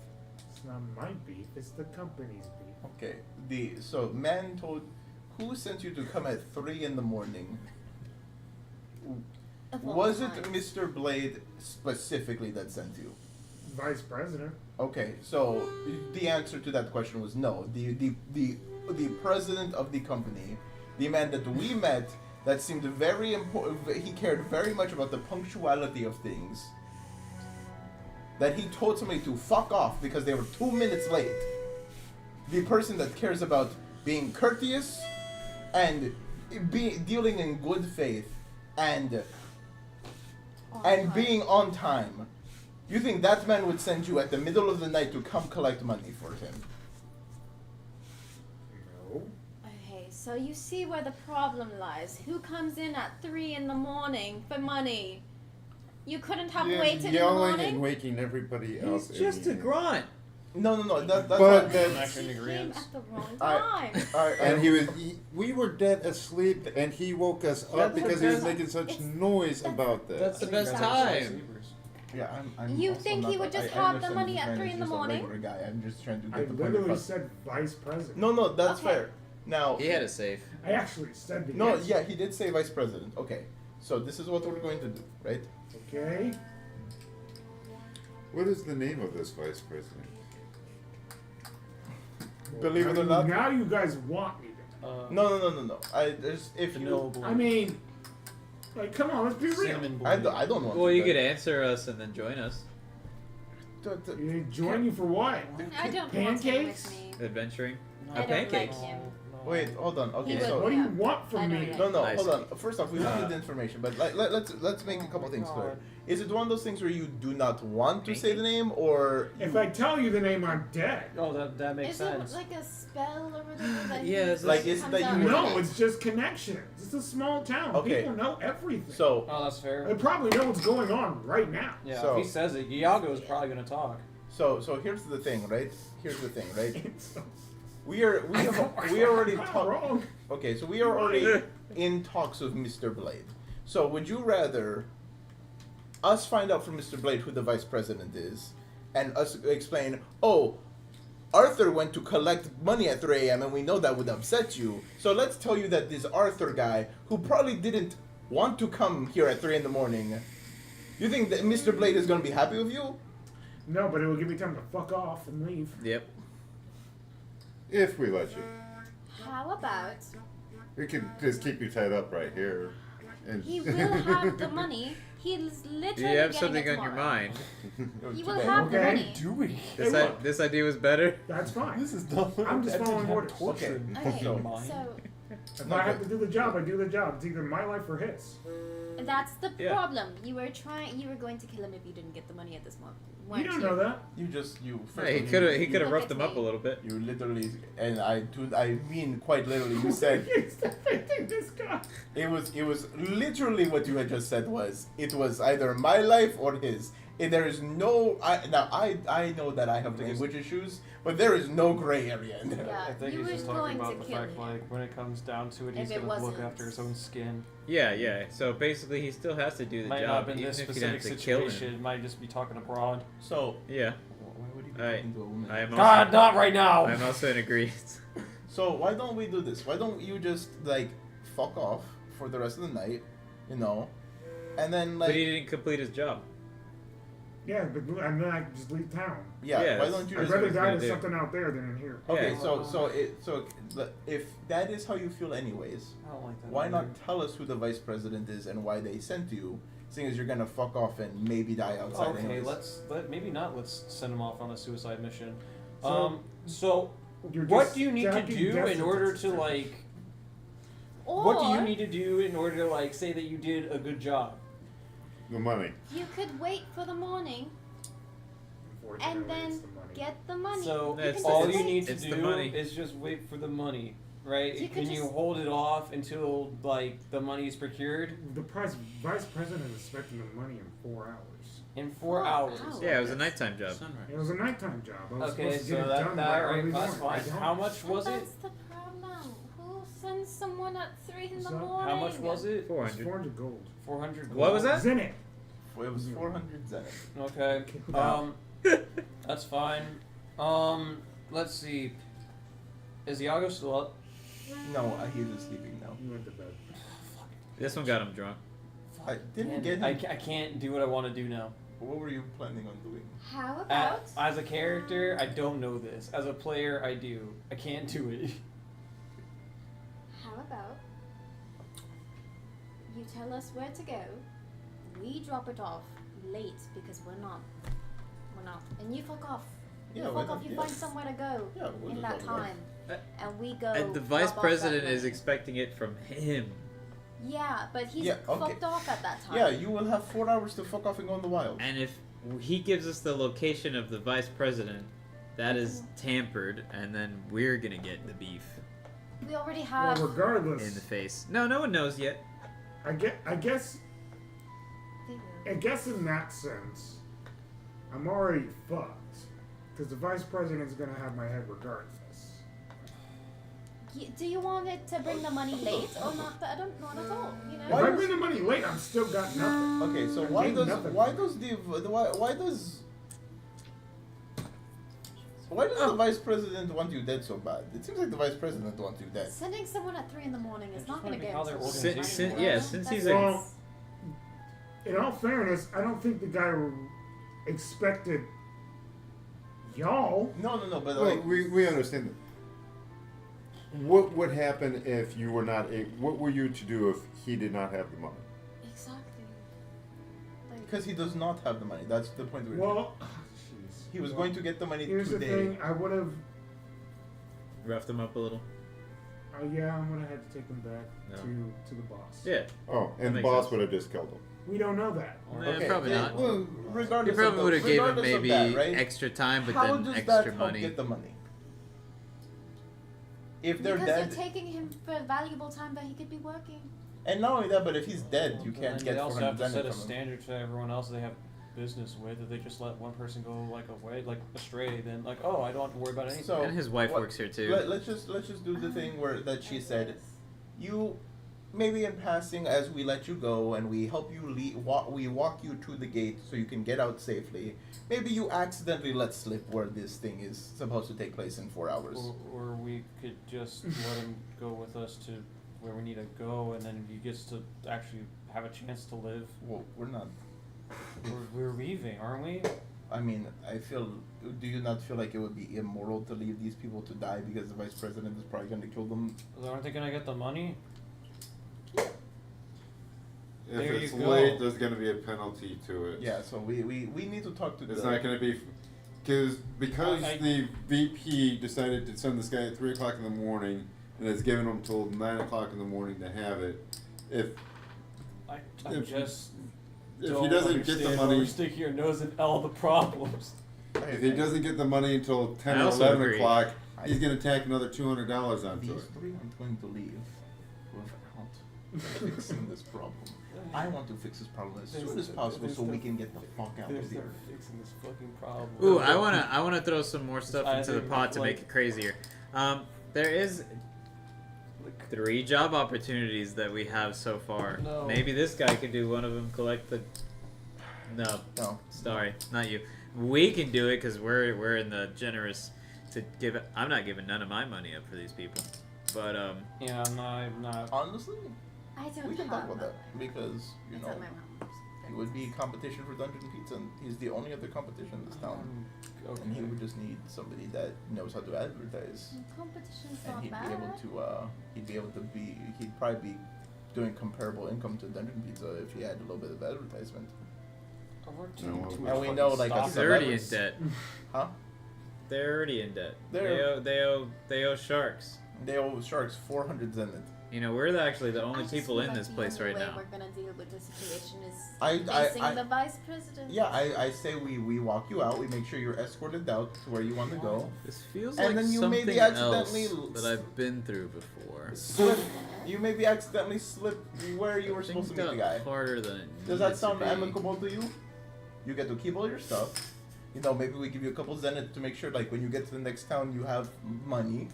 It's not my beef. It's the company's beef. Okay. So man told, who sent you to come at 3 in the morning? Of all Was it times. Mr. Blade specifically that sent you? Vice president. Okay, so the answer to that question was no. The president of the company, the man that we met, that seemed very important. He cared very much about the punctuality of things. That he told somebody to fuck off because they were 2 minutes late. The person that cares about being courteous and dealing in good faith and On being on time. You think that man would send you at the middle of the night to come collect money for him? No. Okay, so you see where the problem lies. Who comes in at 3 in the morning for money? You couldn't have You're waited in the yelling morning? and waking everybody up. He's just a in here. grunt. No. That's But not, that's- I'm actually in He agreement. came at the wrong I- time. And we were dead asleep, and he woke us up That's because the he was best- making such it's- noise about that. That's the best time. yeah, I'm You also think he not- would just I have the understand money this at man 3 is in the just a morning? regular guy. I'm just trying to I get the point literally across. said vice president. No, that's Okay. fair. Now, He had a safe. I actually said the no, answer. yeah, he did say vice president. Okay, so this is what we're going to do, right? Okay. What is the name of this vice president? Believe it or Now- not. Now you guys want me to. No. If you, I mean, like, come on, let's be real. I don't want. Well, to, you but- could answer us and then join us. You join you for what? I don't want him Pancakes? with me. Adventuring. I don't pancakes. like him. Wait, hold on. Okay, He so would- What do you Yeah. want I from don't me? like no, Nice. hold on. First off, we don't need the information, but let's make a couple things clear. Is it one of those things where you do not want to say the name, or If I tell you the name, I'm dead. Oh, that makes Is sense. it like a spell or whatever that Yeah, he it's like, is it comes that out you- with? No, it's just connections. It's a small town. Okay. People know everything. so? Oh, that's fair. They probably know what's going on right now. Yeah, So- if he says it, Iago's probably gonna talk. So here's the thing, right? Right? It's- We are already I'm not talking. wrong. Okay, so we are already in talks with Mr. Blade. So would you rather us find out from Mr. Blade who the vice president is, and us explain, oh, Arthur went to collect money at 3 a.m. and we know that would upset you. So let's tell you that this Arthur guy, who probably didn't want to come here at 3 in the morning, you think that Mr. Blade is going to be happy with you? No, but it will give me time to fuck off and leave. Yep. If we let you. How about We could just keep you tied up right here. And he will have the money? He's literally Do you have getting something it on your tomorrow. mind? He will Today. have the Okay. money. Doing. This, Hey, look. this idea was better. That's fine. This is dumb. I'm just following orders. Okay. Okay, So- so If I have to do the job, I do the job. It's either my life or his. that's the Yeah. problem. You were going to kill him if you didn't get the money at this moment. You don't know that. You just, you first Hey, of he all, could have Look roughed at them up a me. little bit. You literally, and I mean quite literally, you said, He's defending this guy. it was literally what you had just said was, it was either my life or his. And there is no, I know that I have language issues, but there is no gray area in there. Yeah, I think you he's were just going talking to about the kill fact, me. like, when it comes down to it, he's If it gonna look wasn't. after his own skin. Yeah. So basically, he still has to do the Might not job, have been even this if you don't have specific to kill situation. him. It might just be talking abroad. So, Yeah. why would he be I- talking to a woman? I am God, also, not right now. I'm also in agreement. So why don't we do this? Why don't you just like fuck off for the rest of the night, you know, and then like But he didn't complete his job. Yeah, but and then I can just leave town. yeah, Yeah, why that's- don't you I'd just what rather he's die gonna with do. something out there than in here. okay? Yeah. So if that is how you feel anyways, I don't like that. why not either. tell us who the vice president is and why they sent you? Seeing as you're gonna fuck off and maybe die outside. Okay, anyways. maybe not. Let's send him off on a suicide mission. So- So You're what just do you need to jacking do death in order to sentences. like? Or What do you need to do in order to like say that you did a good job? the money. you could wait for the morning Unfortunately, and then it's the money. get the money. So No, it's- all it's- you need to it's the do money. is just wait for the money, right? You could Can you just- hold it off until like the money is procured The vice president is expecting the money in 4 hours. in 4 4 hours? hours. Yeah, it was a nighttime job. It was a nighttime job. I was Okay, supposed to get so it that done that by right, early that's morning. I fine. don't. How much was it? That's the problem. Who sends someone at 3 in the So, how morning? How much was it? 400. 400 gold. 400. What was that? Zenit. It was 400 zenith. Okay. That's fine. Let's see. Is Iago still up? No, he's just sleeping now. You went to bed. This one got him drunk. I didn't Man, get him. I can't do what I want to do now. What were you planning on doing? How about As a character, I don't know this. As a player, I do. I can't do it. how about you tell us where to go, we drop it off late because we're not, and you fuck off. You Yeah, why fuck off. not? You Yeah. find somewhere to go Yeah, we'll in just that drop it off. time, Uh, and we go. And the vice drop off president that is money. expecting it from him. Yeah, but he's Yeah, okay. fucked off at that time. Yeah, you will have 4 hours to fuck off and go in the wild. And if he gives us the location of the vice president, that is tampered, and then we're gonna get the beef We already Well, have. regardless, in the face. No one knows yet. I guess They will. in that sense, I'm already fucked. Because the vice president's gonna have my head regardless. Do you want it to bring the money late or not? I don't not at all. You know. If I bring the money late, I've still got nothing. Okay, so I'm why getting does nothing. why does the Oh. vice president want you dead so bad? It seems like the vice president wants you dead. Sending someone at 3 in the morning is I not just going to wanna be get how their into organization money, yeah, you know? since That's- he's a- Well, in all fairness, I don't think the guy expected y'all. No, but Well, like we understand that. What would happen if you were not a? What were you to do if he did not have the money? Exactly. Like, because he does not have the money. That's the point. Well, jeez. He was Well, going to get the money Here's today. the thing. I would have. Roughed him up a little. Yeah, I'm gonna have to take him back No. to the boss. Yeah. Oh, and the makes boss sense. would have just killed him. We don't know that. Eh, probably yeah, not. Well, He regardless probably of would have gave him regardless of maybe that, right? extra time, but How then does extra that help money. get the money? If they're because dead, you're taking him for valuable time that he could be working. and not only that, but if he's dead, you But can't then get They also have 400 to set a zenith from him. standard to everyone else they have business with. If they just let one person go like away, like astray, then like, oh, I don't have to worry about anything. So- And his wife What- works here too. Let's just do the thing where that she said, you maybe in passing, as we let you go and we help you we walk you to the gate so you can get out safely. Maybe you accidentally let slip where this thing is supposed to take place in 4 hours. Or we could just let him go with us to where we need to go, and then he gets to actually have a chance to live. Well, we're not. We're leaving, aren't we? I mean, do you not feel like it would be immoral to leave these people to die because the vice president is probably going to kill them? Aren't they gonna get the money? If There it's you go. late, there's going to be a penalty to it. Yeah, so we need to talk to It's the... not going to be... Because I- the VP decided to send this guy at 3 o'clock in the morning and has given him till 9 o'clock in the morning to have it. If I If- just if don't he doesn't get the understand why money... we're sticking your nose in all the problems. If he doesn't get the money until 10 I or also 11 agree. o'clock, he's going to tack another $200 onto These it. three aren't going to leave without fixing this problem. I want to fix this problem as soon as possible so we can get the fuck out There's of no here. fixing this fucking problem. Ooh, I wanna throw some more stuff I into the think, pot to like- make it crazier. There is 3 job opportunities that we have so far. No. Maybe this guy could do one of them. Collect the. No, No. sorry, not you. We can do it because we're in the generous to give it. I'm not giving none of my money up for these people, but Yeah, I'm not. Honestly, I don't we can have talk about that because, you It's know, at my mom's. it would be competition for Dungeon Pizza and he's the only other competition in this town. Okay. And he would just need somebody that knows how to advertise. Competition's And not he'd bad. be able to, he'd probably be doing comparable income to Dungeon Pizza if he had a little bit of advertisement. We're No, too much and we fucking know, like, stock. a they're already in celebrity- debt. Huh? They're already in debt. They're- They owe sharks. They owe Sharks 400 zenith. You know, we're actually the only I just people feel in like this the place only right way now. We're gonna deal with the situation is I- facing the vice president. Yeah, I say we walk you out, we make sure you're escorted out to where you want to go. This feels And like then you something maybe else accidentally that I've been through before. You maybe accidentally slip where you were supposed to meet the Things guy. got harder than it Does that needed to sound be. amicable to you? You get to keep all your stuff. You know, maybe we give you a couple zenith to make sure, like, when you get to the next town, you have money.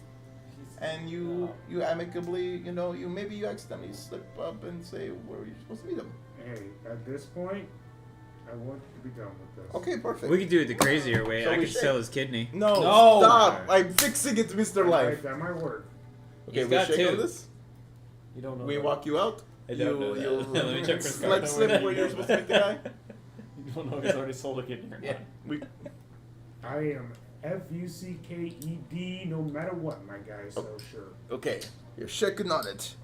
And you amicably, you know, you accidentally slip up and say where you're supposed to meet him. Hey, at this point, I want to be done with this. Okay, perfect. We could do it the crazier way. So I we could shake. sell his kidney. No, No! stop! I'm fixing it, Mr. Life. That might work. Okay, He's we got shake two. on this. You don't know. We that. walk you out. I don't know that. You Let me check for slip Scarlet. where you're supposed to meet the guy. You don't know if he's already sold a kidney or Yeah. not. We, I am FUCKED no matter what, my guy, so sure. okay, you're shaking on it.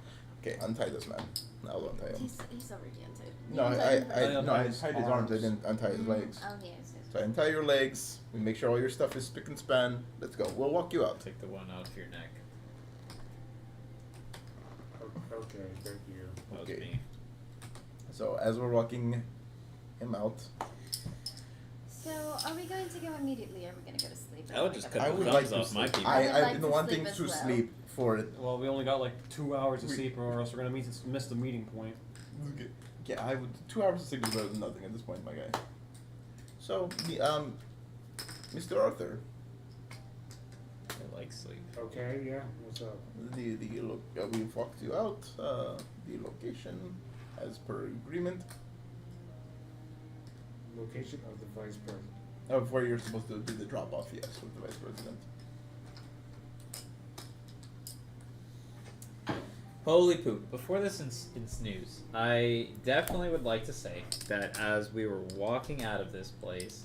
Okay, untie this man. Now I'll untie him. He's already into it. No, I I untied tied his his arms. I arms. didn't untie his legs. Oh yes. So I untie your legs. We make sure all your stuff is spick and span. Let's go. We'll walk you out. Take the one out of your neck. Okay, thank you. That was Okay. me. So as we're walking him out, So are we going to go immediately or are we gonna go to sleep? I would just cut I the would thumbs like to off my sleep. people. I would I've like been to wanting sleep as to well. sleep for it. Well, we only got like 2 hours of We- sleep, or else we're gonna miss the meeting point. Yeah, I would. 2 hours of sleep is better than nothing at this point, my guy. So, Mr. Arthur, I like sleep. Okay, yeah, what's up? we've walked you out. The location, as per agreement, Location of the vice president. of where you're supposed to do the drop off. Yes, with the vice president. Holy poop. Before this news, I definitely would like to say that as we were walking out of this place,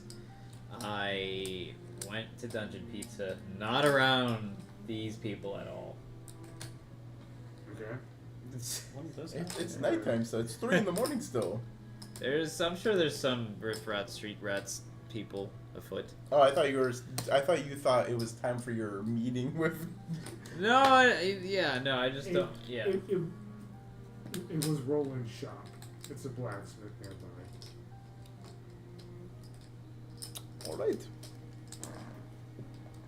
I went to Dungeon Pizza, not around these people at all. Okay. What does this? It's nighttime, so it's 3 in the morning still. I'm sure there's some riff rat, street rats people afoot. Oh, I thought you thought it was time for your meeting with. No, I just don't. Yeah. It was Roland's shop. It's a blacksmith nearby. All right.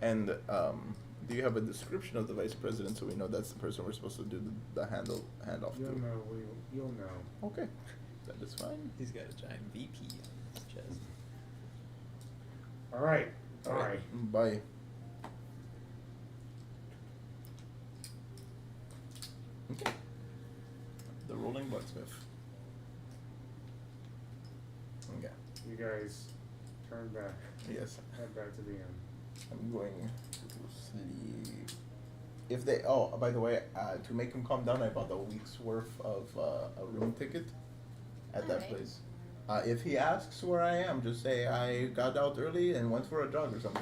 And do you have a description of the vice president so we know that's the person we're supposed to do the handoff You'll to? know. You'll know. Okay, that is fine. He's got a giant VP on his chest. All right. All right. Bye. Okay. The Rolling Blacksmith. Okay. You guys turn back. Yes. Head back to the inn. I'm going to sleep. If they, by the way, to make him calm down, I bought a week's worth of a room ticket at that Alright. place. If he asks where I am, just say I got out early and went for a jog or something.